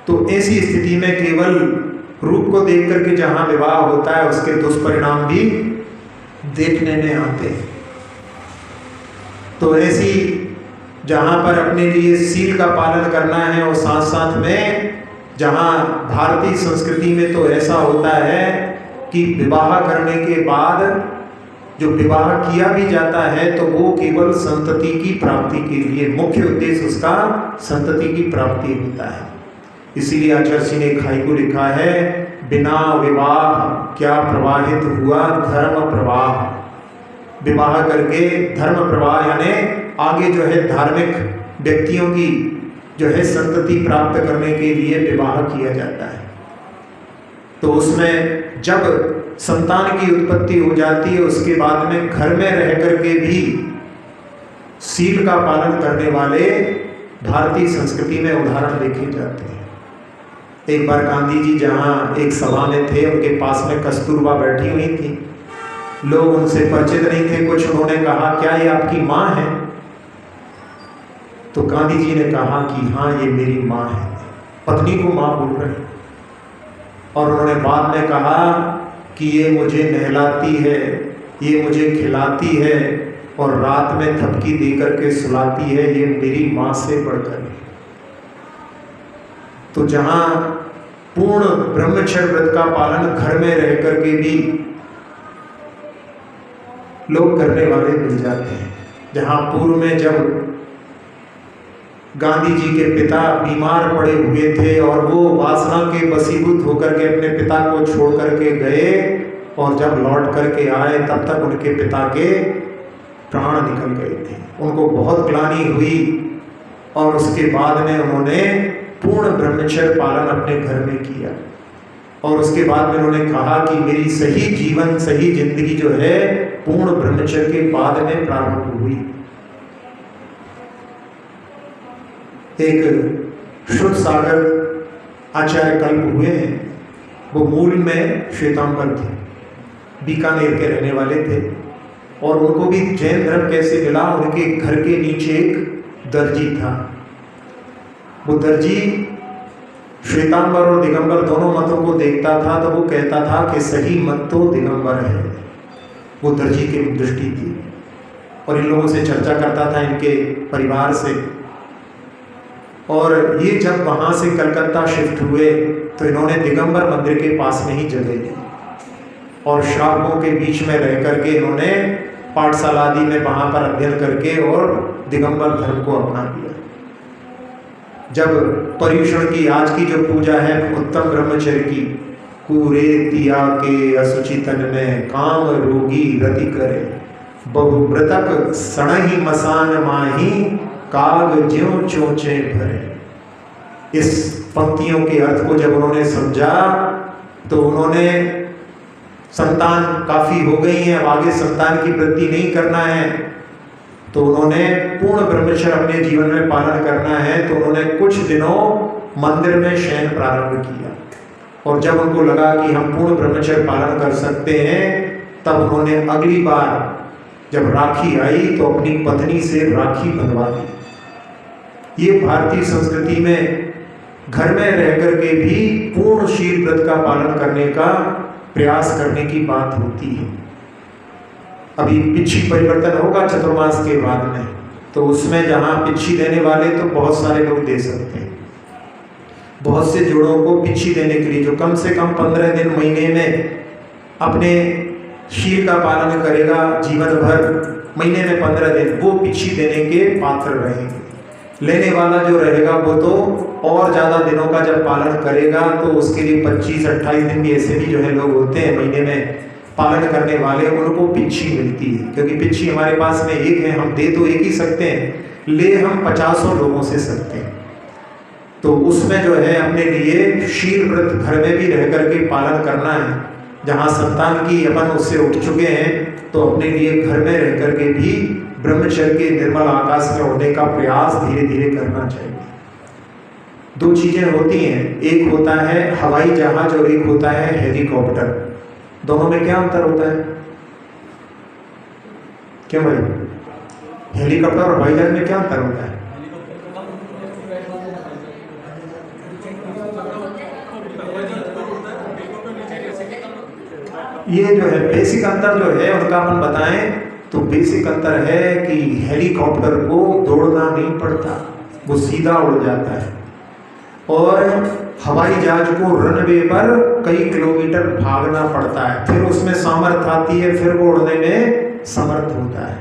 तो ऐसी स्थिति में केवल रूप को देख करके जहाँ विवाह होता है उसके दुष्परिणाम भी देखने में आते हैं। तो ऐसी जहाँ पर अपने लिए सील का पालन करना है और साथ साथ में जहाँ भारतीय संस्कृति में तो ऐसा होता है कि विवाह करने के बाद जो विवाह किया भी जाता है तो वो केवल संतति की प्राप्ति के लिए, मुख्य उद्देश्य उसका संतति की प्राप्ति होता है। इसीलिए आचार्य जी ने खाई को लिखा है, बिना विवाह क्या प्रवाहित हुआ धर्म प्रवाह। विवाह करके धर्म प्रवाह यानी आगे जो है धार्मिक व्यक्तियों की जो है संतति प्राप्त करने के लिए विवाह किया जाता है। तो उसमें जब संतान की उत्पत्ति हो जाती है उसके बाद में घर में रह करके भी सील का पालन करने वाले भारतीय संस्कृति में उदाहरण देखे जाते हैं। एक बार गांधी जी जहाँ एक सभा में थे, उनके पास में कस्तूरबा बैठी हुई थी, लोग उनसे परिचित नहीं थे कुछ। उन्होंने कहा क्या ये आपकी माँ है? तो गांधी जी ने कहा कि हाँ ये मेरी माँ है, पत्नी को माँ बोल रहे हैं। और उन्होंने बाद में कहा कि ये मुझे नहलाती है, ये मुझे खिलाती है और रात में थपकी दे करके सुलाती है, ये मेरी माँ से बढ़कर है। तो जहाँ पूर्ण ब्रह्मचर्य व्रत का पालन घर में रह करके भी लोग करने वाले मिल जाते हैं। जहाँ पूर्व में जब गांधी जी के पिता बीमार पड़े हुए थे और वो वासना के वशीभूत होकर के अपने पिता को छोड़ करके गए और जब लौट करके आए तब तक उनके पिता के प्राण निकल गए थे। उनको बहुत ग्लानि हुई और उसके बाद में उन्होंने पूर्ण ब्रह्मचर्य पालन अपने घर में किया। और उसके बाद में उन्होंने कहा कि मेरी सही जीवन, सही जिंदगी जो है पूर्ण ब्रह्मचर्य के बाद में प्रारंभ हुई। एक शुद्ध सागर आचार्य कल्प हुए हैं, वो मूल में श्वेतांबर थे, बीकानेर के रहने वाले थे। और उनको भी जैन धर्म कैसे मिला, उनके घर के नीचे एक दर्जी था। वो दर्जी श्वेतांबर और दिगंबर दोनों मतों को देखता था, तो वो कहता था कि सही मत तो दिगंबर है। वो दर्जी की दृष्टि थी। और इन लोगों से चर्चा करता था, इनके परिवार से। और ये जब वहाँ से कलकत्ता शिफ्ट हुए तो इन्होंने दिगंबर मंदिर के पास में ही जगह ली। और श्रावकों के बीच में रह करके इन्होंने पाठशाला आदि में वहाँ पर अध्ययन करके और दिगंबर धर्म को अपना लिया। जब पर्युषण की आज की जो पूजा है उत्तम ब्रह्मचर्य की, कूरे तिया के असुचि तन में काम रोगी रति करे, बहुव्रतक सणहि मसान माही काग ज्यों चोचे भरे। इस पंक्तियों के अर्थ को जब उन्होंने समझा तो उन्होंने संतान काफी हो गई है, अब आगे संतान की वृद्धि नहीं करना है, तो उन्होंने पूर्ण ब्रह्मचर्य अपने जीवन में पालन करना है। तो उन्होंने कुछ दिनों मंदिर में शयन प्रारंभ किया और जब उनको लगा कि हम पूर्ण ब्रह्मचर्य पालन कर सकते हैं तब उन्होंने अगली बार जब राखी आई तो अपनी पत्नी से राखी बंधवा दी। ये भारतीय संस्कृति में घर में रह करके भी पूर्ण शील व्रत का पालन करने का प्रयास करने की बात होती है। अभी पिच्छी परिवर्तन होगा चतुर्मास के बाद में, तो उसमें जहाँ पिच्छी देने वाले तो बहुत सारे लोग दे सकते हैं। बहुत से जोड़ों को पिच्छी देने के लिए जो कम से कम 15 दिन महीने में अपने शील का पालन करेगा जीवन भर, महीने में 15 दिन वो पिच्छी देने के पात्र रहेंगे। लेने वाला जो रहेगा वो तो और ज़्यादा दिनों का जब पालन करेगा तो उसके लिए 25-28 दिन भी ऐसे भी जो है लोग होते हैं महीने में पालन करने वाले, उनको पिच्छी मिलती है। क्योंकि पिच्छी हमारे पास में एक है, हम दे तो एक ही सकते हैं, ले हम 50 लोगों से सकते हैं। तो उसमें जो है अपने लिए शील व्रत घर में भी रह करके पालन करना है। जहाँ संतान की अपन उससे उठ चुके हैं तो अपने लिए घर में रह करके भी ब्रह्मचर्य के निर्मल आकाश में उड़ने का प्रयास धीरे धीरे करना चाहिए। दो चीजें होती हैं, एक होता है हवाई जहाज और एक होता है हेलीकॉप्टर। दोनों में क्या अंतर होता है? क्यों भाई, हेलीकॉप्टर और हवाई जहाज में क्या अंतर होता है? ये जो है बेसिक अंतर जो है उनका अपन बताएं तो बेसिक अंतर है कि हेलीकॉप्टर को दौड़ना नहीं पड़ता, वो सीधा उड़ जाता है, और हवाई जहाज को रनवे पर कई किलोमीटर भागना पड़ता है, फिर उसमें सामर्थ्य आती है, फिर वो उड़ने में समर्थ होता है।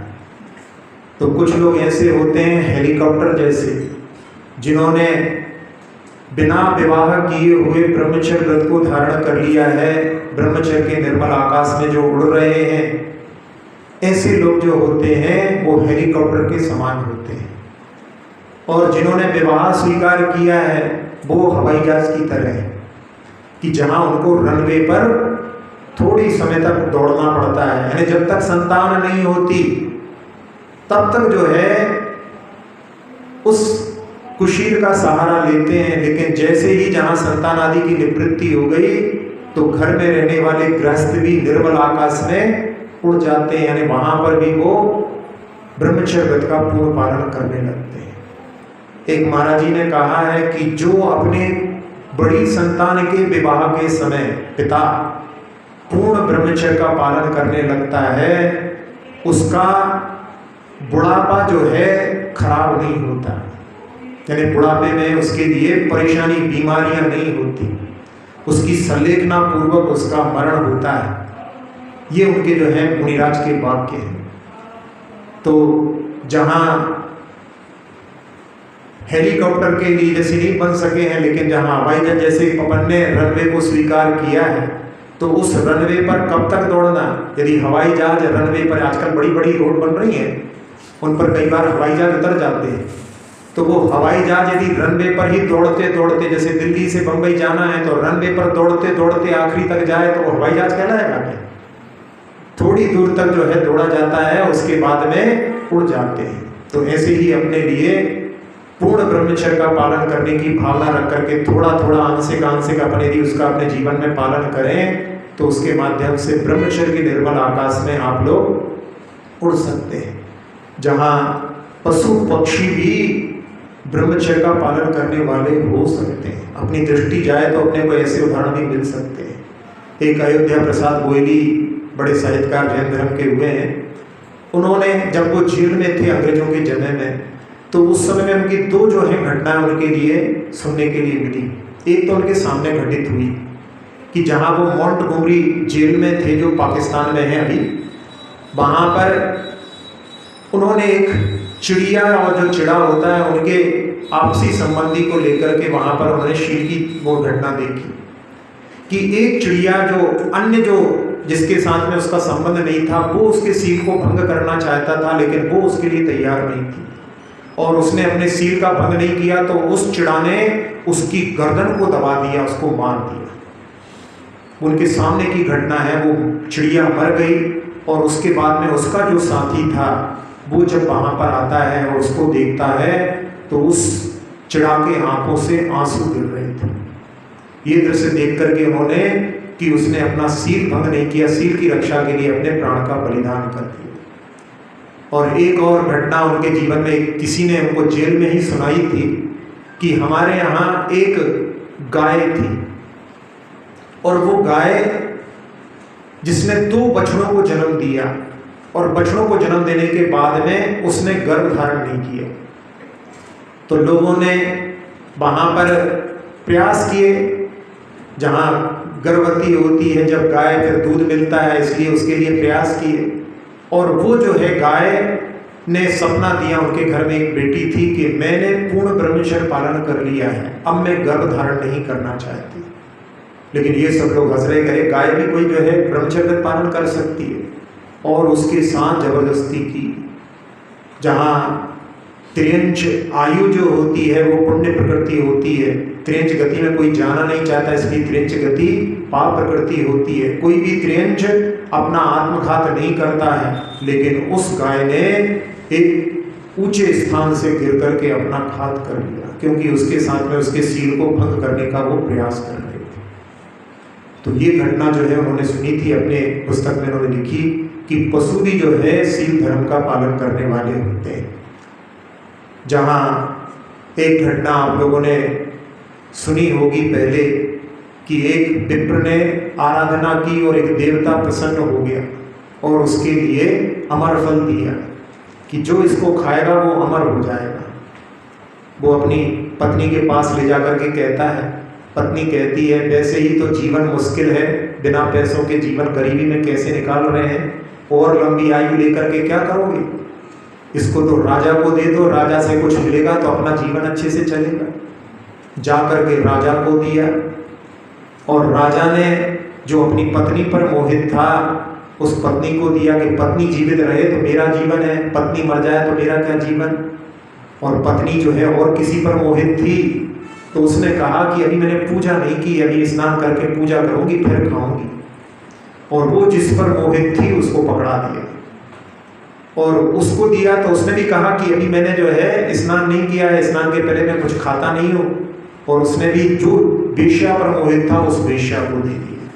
तो कुछ लोग ऐसे होते हैं हेलीकॉप्टर जैसे, जिन्होंने बिना विवाह किए हुए ब्रह्मचर्य व्रत को धारण कर लिया है, ब्रह्मचर्य के निर्मल आकाश में जो उड़ रहे हैं, ऐसे लोग जो होते हैं वो हेलीकॉप्टर के समान होते हैं। और जिन्होंने विवाह स्वीकार किया है वो हवाई जहाज की तरह है कि जहां उनको रनवे पर थोड़ी समय तक दौड़ना पड़ता है, यानी जब तक संतान नहीं होती तब तक जो है उस कुशील का सहारा लेते हैं। लेकिन जैसे ही जहां संतान आदि की निवृत्ति हो गई तो घर में रहने वाले गृहस्थ भी निर्मल आकाश में उड़ जाते हैं, यानी वहां पर भी वो ब्रह्मचर्य व्रत का पूर्ण पालन करने लगते हैं। एक महाराज जी ने कहा है कि जो अपने बड़ी संतान के विवाह के समय पिता पूर्ण ब्रह्मचर्य का पालन करने लगता है, उसका बुढ़ापा जो है खराब नहीं होता, यानी बुढ़ापे में उसके लिए परेशानी बीमारियां नहीं होती, उसकी संलेखना पूर्वक उसका मरण होता है। ये उनके जो है मुनिराज के वाक्य हैं। तो जहां हेलीकॉप्टर के लिए जैसे नहीं बन सके हैं, लेकिन जहां हवाई जहाज जैसे अपन ने रनवे को स्वीकार किया है, तो उस रनवे पर कब तक दौड़ना? यदि हवाई जहाज रनवे पर, आजकल बड़ी बड़ी रोड बन रही हैं, उन पर कई बार हवाई जहाज उतर जाते हैं, तो वो हवाई जहाज यदि रनवे पर ही दौड़ते दौड़ते, जैसे दिल्ली से बंबई जाना है तो रनवे पर दौड़ते दौड़ते आखिरी तक जाए तो वो हवाई जहाज कहलाएगा क्या? थोड़ी दूर तक जो है दौड़ा जाता है, उसके बाद में उड़ जाते हैं। तो ऐसे ही अपने लिए पूर्ण ब्रह्मचर्य का पालन करने की भावना रख करके थोड़ा थोड़ा आंशिक अपने लिए उसका अपने जीवन में पालन करें, तो उसके माध्यम से ब्रह्मचर्य के निर्मल आकाश में आप लोग उड़ सकते हैं। जहाँ पशु पक्षी भी ब्रह्मचर्य का पालन करने वाले हो सकते हैं। अपनी दृष्टि जाए तो अपने को ऐसे उदाहरण भी मिल सकते हैं। एक अयोध्या प्रसाद गोयली बड़े साहित्यकार जैन धर्म के हुए हैं। उन्होंने जब वो जेल में थे अंग्रेजों के जमे में, तो उस समय में उनकी दो जो है घटनाएं उनके लिए सुनने के लिए मिली। एक तो उनके सामने घटित हुई कि जहाँ वो मोंटगोमरी जेल में थे, जो पाकिस्तान में है अभी, वहाँ पर उन्होंने एक चिड़िया और जो चिड़ा होता है उनके आपसी संबंधी को लेकर के वहाँ पर उन्होंने शील की वो घटना देखी कि एक चिड़िया जो अन्य जो जिसके साथ में उसका संबंध नहीं था, वो उसके सील को भंग करना चाहता था, लेकिन वो उसके लिए तैयार नहीं थी और उसने अपने सील का भंग नहीं किया तो उस चिड़ा ने उसकी गर्दन को दबा दिया, उसको मार दिया। उनके सामने की घटना है, वो चिड़िया मर गई और उसके बाद में उसका जो साथी था वो जब वहाँ पर आता है और उसको देखता है तो उस चिड़ा के आंखों से आंसू गिर रहे थे। ये दृश्य देख करके उन्होंने कि उसने अपना सील भंग नहीं किया, सील की रक्षा के लिए अपने प्राण का बलिदान कर दिया। और एक और घटना उनके जीवन में किसी ने उनको जेल में ही सुनाई थी कि हमारे यहाँ एक गाय थी और वो गाय जिसने 2 बछड़ों को जन्म दिया और बछड़ों को जन्म देने के बाद में उसने गर्भ धारण नहीं किया, तो लोगों ने वहाँ पर प्रयास किए, जहाँ गर्भवती होती है जब गाय फिर दूध मिलता है, इसलिए उसके लिए प्रयास किए। और वो जो है गाय ने सपना दिया, उनके घर में एक बेटी थी कि मैंने पूर्ण ब्रह्मचर्य पालन कर लिया है, अब मैं गर्भ धारण नहीं करना चाहती। लेकिन ये सब लोग हंस रहे, करे गाय भी कोई जो है ब्रह्मचर्य पालन कर सकती है, और उसके साथ जबरदस्ती की। जहाँ त्रियंच आयु जो होती है वो पुण्य प्रकृति होती है, त्रियंच गति में कोई जाना नहीं चाहता, इसलिए त्रियंच गति पाप प्रकृति होती है। कोई भी त्रियंच अपना आत्मघात नहीं करता है, लेकिन उस गाय ने एक ऊंचे स्थान से गिर करके अपना घात कर लिया, क्योंकि उसके साथ में उसके सील को भंग करने का वो प्रयास कर रहे थे। तो ये घटना जो है उन्होंने सुनी थी, अपने पुस्तक में उन्होंने लिखी कि पशु भी जो है सील धर्म का पालन करने वाले होते हैं। जहाँ एक घटना आप लोगों ने सुनी होगी पहले कि एक विप्र ने आराधना की और एक देवता प्रसन्न हो गया और उसके लिए अमर फल दिया कि जो इसको खाएगा वो अमर हो जाएगा। वो अपनी पत्नी के पास ले जाकर के कहता है, पत्नी कहती है वैसे ही तो जीवन मुश्किल है, बिना पैसों के जीवन गरीबी में कैसे निकाल रहे हैं, और लंबी आयु लेकर के क्या करोगे, इसको तो राजा को दे दो, राजा से कुछ मिलेगा तो अपना जीवन अच्छे से चलेगा। जा करके राजा को दिया और राजा ने जो अपनी पत्नी पर मोहित था उस पत्नी को दिया कि पत्नी जीवित रहे तो मेरा जीवन है, पत्नी मर जाए तो मेरा क्या जीवन। और पत्नी जो है और किसी पर मोहित थी तो उसने कहा कि अभी मैंने पूजा नहीं की, अभी स्नान करके पूजा करूंगी फिर खाऊंगी। और वो जिस पर मोहित थी उसको पकड़ा दिया और उसको दिया तो उसने भी कहा कि अभी मैंने जो है स्नान नहीं किया है, स्नान के पहले मैं कुछ खाता नहीं हूँ। और उसने भी जो वेश्या पर मोहित था उस वेश्या को दे दिया।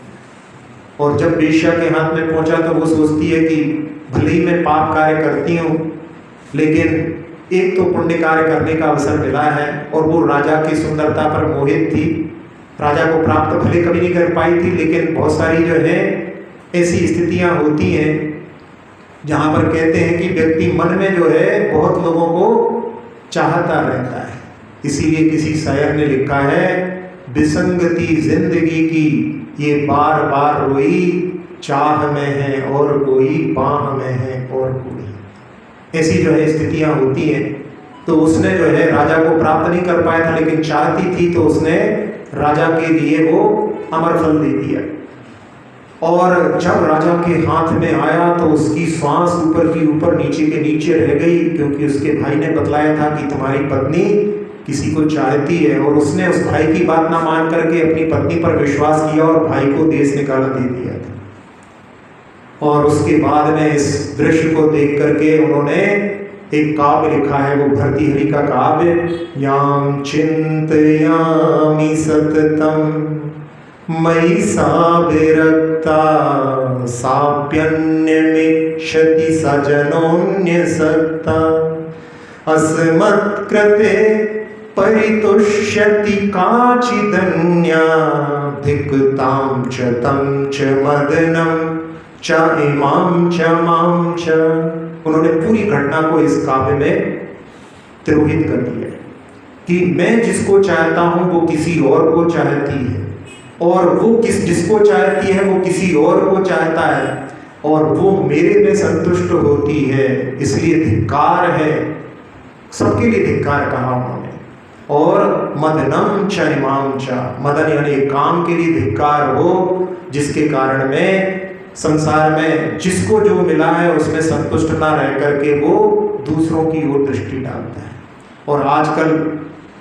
और जब वेश्या के हाथ में पहुंचा तो वो सोचती है कि भले ही मैं पाप कार्य करती हूँ, लेकिन एक तो पुण्य कार्य करने का अवसर मिला है। और वो राजा की सुंदरता पर मोहित थी, राजा को प्राप्त भले कभी नहीं कर पाई थी, लेकिन बहुत सारी जो है ऐसी स्थितियां होती हैं जहाँ पर कहते हैं कि व्यक्ति मन में जो है बहुत लोगों को चाहता रहता है। इसीलिए किसी शायर ने लिखा है, विसंगति जिंदगी की ये बार बार रोई, चाह में है और कोई, बाह में है और कोई। ऐसी जो है स्थितियां होती हैं। तो उसने जो है राजा को प्राप्त नहीं कर पाया था, लेकिन चाहती थी तो उसने राजा के लिए वो अमर फल दे दिया। और जब राजा के हाथ में आया तो उसकी श्वास ऊपर की ऊपर नीचे के नीचे रह गई, क्योंकि उसके भाई ने बतलाया था कि तुम्हारी पत्नी किसी को चाहती है। और उसने उस भाई की बात ना मान करके अपनी पत्नी पर विश्वास किया और भाई को देश निकाला दे दिया था। और उसके बाद में इस दृश्य को देख करके उन्होंने एक काव्य लिखा है, वो भर्तृहरि का काव्य, याम चिंतयामि सततम मयि सा विरक्ता साप्यन्यमिच्छति सजनोऽन्यसक्ता अस्मत्कृते परितुष्यति काचिदन्या धिक्तां च तं च मदनं च इमां च मां च। उन्होंने पूरी घटना को इस काव्य में तिरोहित कर दिया कि मैं जिसको चाहता हूं वो किसी और को चाहती है, और वो जिसको चाहती है वो किसी और को चाहता है, और वो मेरे में संतुष्ट होती है, इसलिए धिक्कार है। सबके लिए धिक्कार कहा उन्होंने। और मदनम च इमाम च, मदन यानी काम के लिए धिक्कार हो, जिसके कारण में संसार में जिसको जो मिला है उसमें संतुष्ट ना रह करके वो दूसरों की ओर दृष्टि डालता है। और आजकल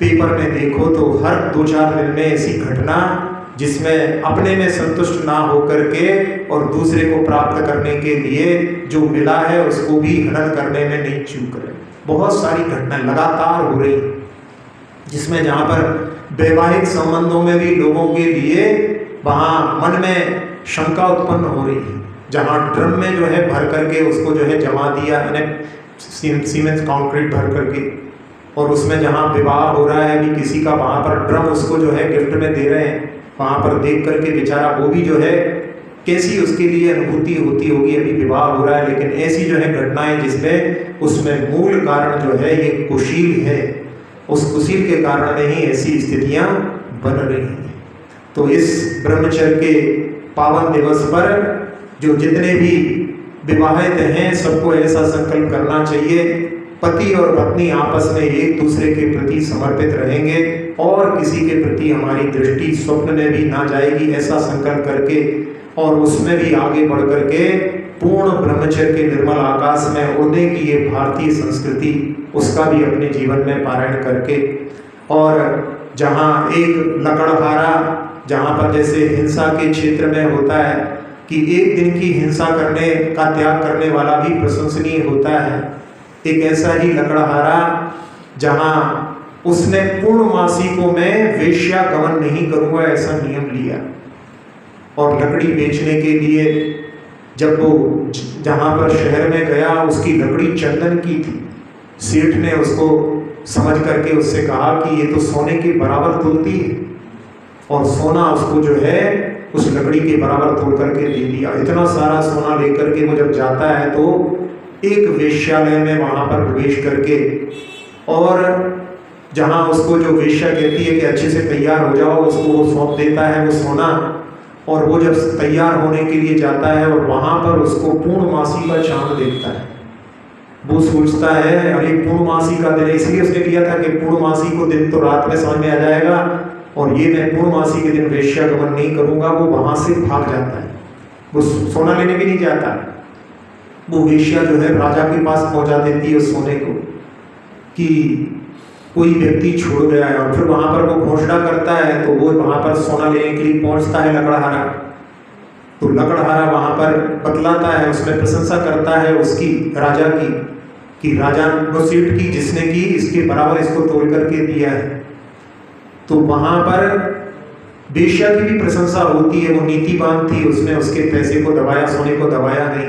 पेपर में देखो तो हर 2-4 दिन में ऐसी घटना जिसमें अपने में संतुष्ट ना होकर के और दूसरे को प्राप्त करने के लिए जो मिला है उसको भी हनन करने में नहीं चूक रहे। बहुत सारी घटनाएं लगातार हो रही, जिसमें जहाँ पर वैवाहिक संबंधों में भी लोगों के लिए वहाँ मन में शंका उत्पन्न हो रही है। जहाँ ड्रम में जो है भर करके उसको जो है जमा दिया, यानी सीमेंट कंक्रीट भर करके, और उसमें जहाँ विवाह हो रहा है अभी किसी का, वहाँ पर ड्रम उसको जो है गिफ्ट में दे रहे हैं। वहाँ पर देख करके बेचारा वो भी जो है कैसी उसके लिए अनुभूति होती होगी, अभी विवाह हो रहा है, लेकिन ऐसी जो है घटनाएं जिसमें उसमें मूल कारण जो है ये कुशील है, उस कुशील के कारण में ही ऐसी स्थितियां बन रही हैं। तो इस ब्रह्मचर्य के पावन दिवस पर जो जितने भी विवाहित हैं सबको ऐसा संकल्प करना चाहिए, पति और पत्नी आपस में एक दूसरे के प्रति समर्पित रहेंगे और किसी के प्रति हमारी दृष्टि स्वप्न में भी ना जाएगी, ऐसा संकल्प करके, और उसमें भी आगे बढ़ करके पूर्ण ब्रह्मचर्य के निर्मल आकाश में उड़ने की ये भारतीय संस्कृति, उसका भी अपने जीवन में पारायण करके, और जहाँ एक लकड़हारा, जहाँ पर जैसे हिंसा के क्षेत्र में होता है कि एक दिन की हिंसा करने का त्याग करने वाला भी प्रशंसनीय होता है, एक ऐसा ही लकड़हारा जहाँ उसने पूर्णमासीकों में वेश्यागमन नहीं करूँगा ऐसा नियम लिया, और लकड़ी बेचने के लिए जब वो जहाँ पर शहर में गया, उसकी लकड़ी चंदन की थी। सेठ ने उसको समझ करके उससे कहा कि ये तो सोने के बराबर तुलती है, और सोना उसको जो है उस लकड़ी के बराबर तोड़ करके दे दिया। इतना सारा सोना लेकर के वो जब जाता है तो एक वेश्यालय में वहाँ पर प्रवेश करके, और जहाँ उसको जो वेश्या कहती है कि अच्छे से तैयार हो जाओ, उसको वो सौंप देता है वो सोना, और वो जब तैयार होने के लिए जाता है और वहाँ पर उसको पूर्णमासी का चांद देखता है। वो सोचता है अरे पूर्णमासी का दिन, इसलिए उसने लिया था कि पूर्णमासी को दिन तो रात में समझ में आ जाएगा, और ये मैं पूर्णमासी के दिन वेश्यागमन नहीं करूँगा। वो वहाँ से भाग जाता है, वो सोना लेने भी नहीं जाता। वो वेश्या जो है राजा के पास पहुँचा देती है उस सोने को कि कोई व्यक्ति छोड़ गया है, और फिर वहाँ पर वो घोषणा करता है, तो वो वहाँ पर सोना लेने के लिए पहुँचता है लकड़हारा। तो लकड़हारा वहाँ पर बतलाता है, उसमें प्रशंसा करता है उसकी, राजा की, कि राजा वो सेठ की जिसने की इसके बराबर इसको तोड़ करके दिया है। तो वहाँ पर वेश्या की भी प्रशंसा होती है, वो नीतिवान थी, उसने उसके पैसे को दबाया, सोने को दबाया नहीं,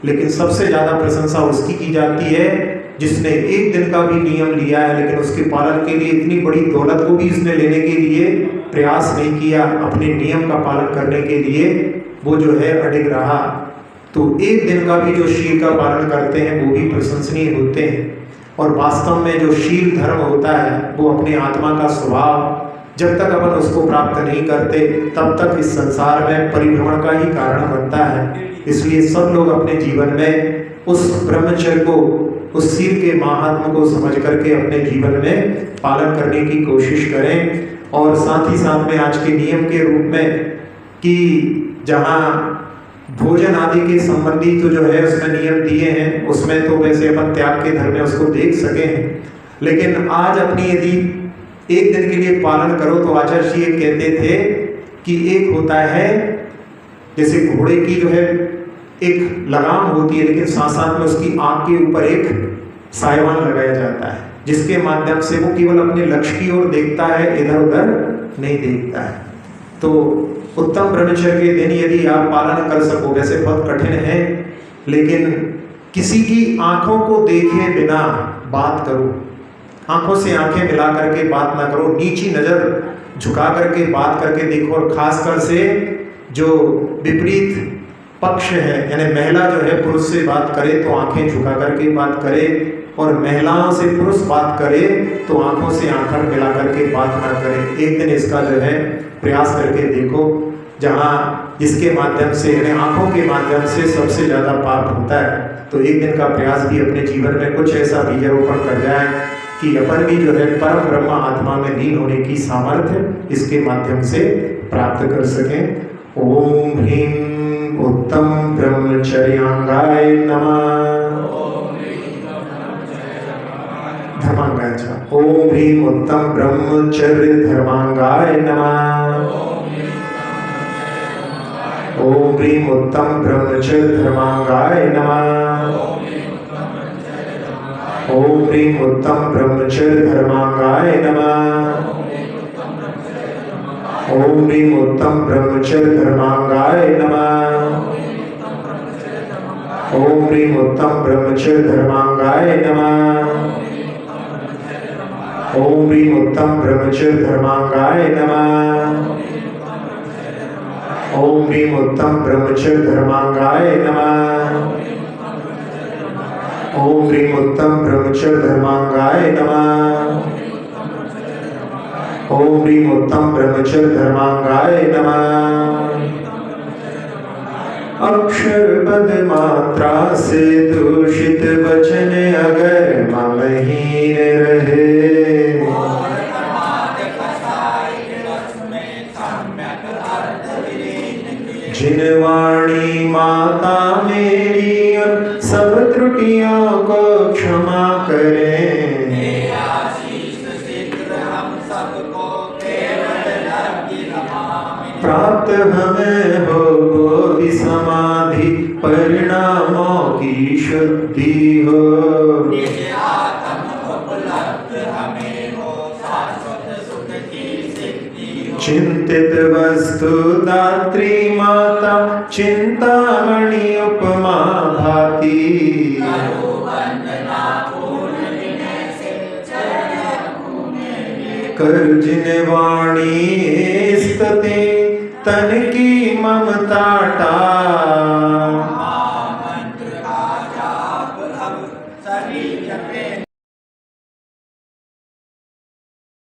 लेकिन सबसे ज़्यादा प्रशंसा उसकी की जाती है जिसने एक दिन का भी नियम लिया है, लेकिन उसके पालन के लिए इतनी बड़ी दौलत को भी इसने लेने के लिए प्रयास नहीं किया, अपने नियम का पालन करने के लिए वो जो है अडिग रहा। तो एक दिन का भी जो शील का पालन करते हैं वो भी प्रशंसनीय होते हैं। और वास्तव में जो शील धर्म होता है वो अपने आत्मा का स्वभाव, जब तक अपन उसको प्राप्त नहीं करते तब तक इस संसार में परिभ्रमण का ही कारण बनता है। इसलिए सब लोग अपने जीवन में उस ब्रह्मचर्य को, उस शील के महात्म को समझ करके अपने जीवन में पालन करने की कोशिश करें। और साथ ही साथ में आज के नियम के रूप में कि जहाँ भोजन आदि के संबंधी तो जो है उसमें नियम दिए हैं, उसमें तो वैसे अपन त्याग के धर्म में उसको देख सके हैं, लेकिन आज अपनी यदि एक दिन के लिए पालन करो तो आचार्य जी कहते थे कि एक होता है जैसे घोड़े की जो है एक लगाम होती है, लेकिन साथ साथ में उसकी आँख के ऊपर एक सायवान लगाया जाता है, जिसके माध्यम से वो केवल अपने लक्ष्य की ओर देखता है, इधर उधर नहीं देखता है। तो उत्तम ब्रह्मचर्य के दिन यदि आप पालन कर सको, वैसे बहुत कठिन है, लेकिन किसी की आंखों को देखे बिना बात करो, आंखों से आंखें मिला करके बात ना करो, नीची नज़र झुका करके बात करके देखो। और खासकर से जो विपरीत पक्ष है, यानी महिला जो है पुरुष से बात करे तो आंखें झुका करके बात करे, और महिलाओं से पुरुष बात करे तो आंखों से आंखें मिला करके बात ना करे। एक दिन इसका जो है प्रयास करके देखो, जहाँ इसके माध्यम से यानी आंखों के माध्यम से सबसे ज़्यादा पाप होता है, तो एक दिन का प्रयास भी अपने जीवन में कुछ ऐसा बीजारोपण कर जाए कि अपन भी जो है परम ब्रह्म आत्मा में लीन होने की सामर्थ्य इसके माध्यम से प्राप्त कर सकें। ओम ह्रीं उत्तम ब्रह्मचर्यांगाय नमः। धर्मांगाय अच्छा। ओम ह्रीं उत्तम ब्रह्मचर्य धर्मांगाय नमः। ओम ह्रीं उत्तम ब्रह्मचर्य धर्मांगाय नमः। ओम ह्रीं उत्तम ब्रह्मचर्य धर्मांगाय नमः। ओम ह्रीं उत्तम ब्रह्मचर्य धर्मांगाय नमः। ओम ह्रीं उत्तम ब्रह्मचर्य धर्मांगाय नमः। ओम ह्रीं उत्तम ब्रह्मचर्य धर्मांगाय नमः। ओम ह्रीं उत्तम ब्रह्मचर्य धर्मांगाय नमः। ओम ह्रीं उत्तम ब्रह्मचर्य धर्मांगाय नमः। ओम ह्रीं उत्तम ब्रह्मचर्य धर्मांगाय नमः। अक्षर पद मात्रा से दूषित वचन अगर ममहीन रहे, जिन वाणी माता मेरी सब त्रुटियों को क्षमा करें, प्राप्त हमें हो बोधि समाधि परिणामों की शुद्धि हो। चिंतित वस्तु दात्री माता चिंतामणि उपमा भाती, कर जिन वाणी स्तुति तन की ममता टा।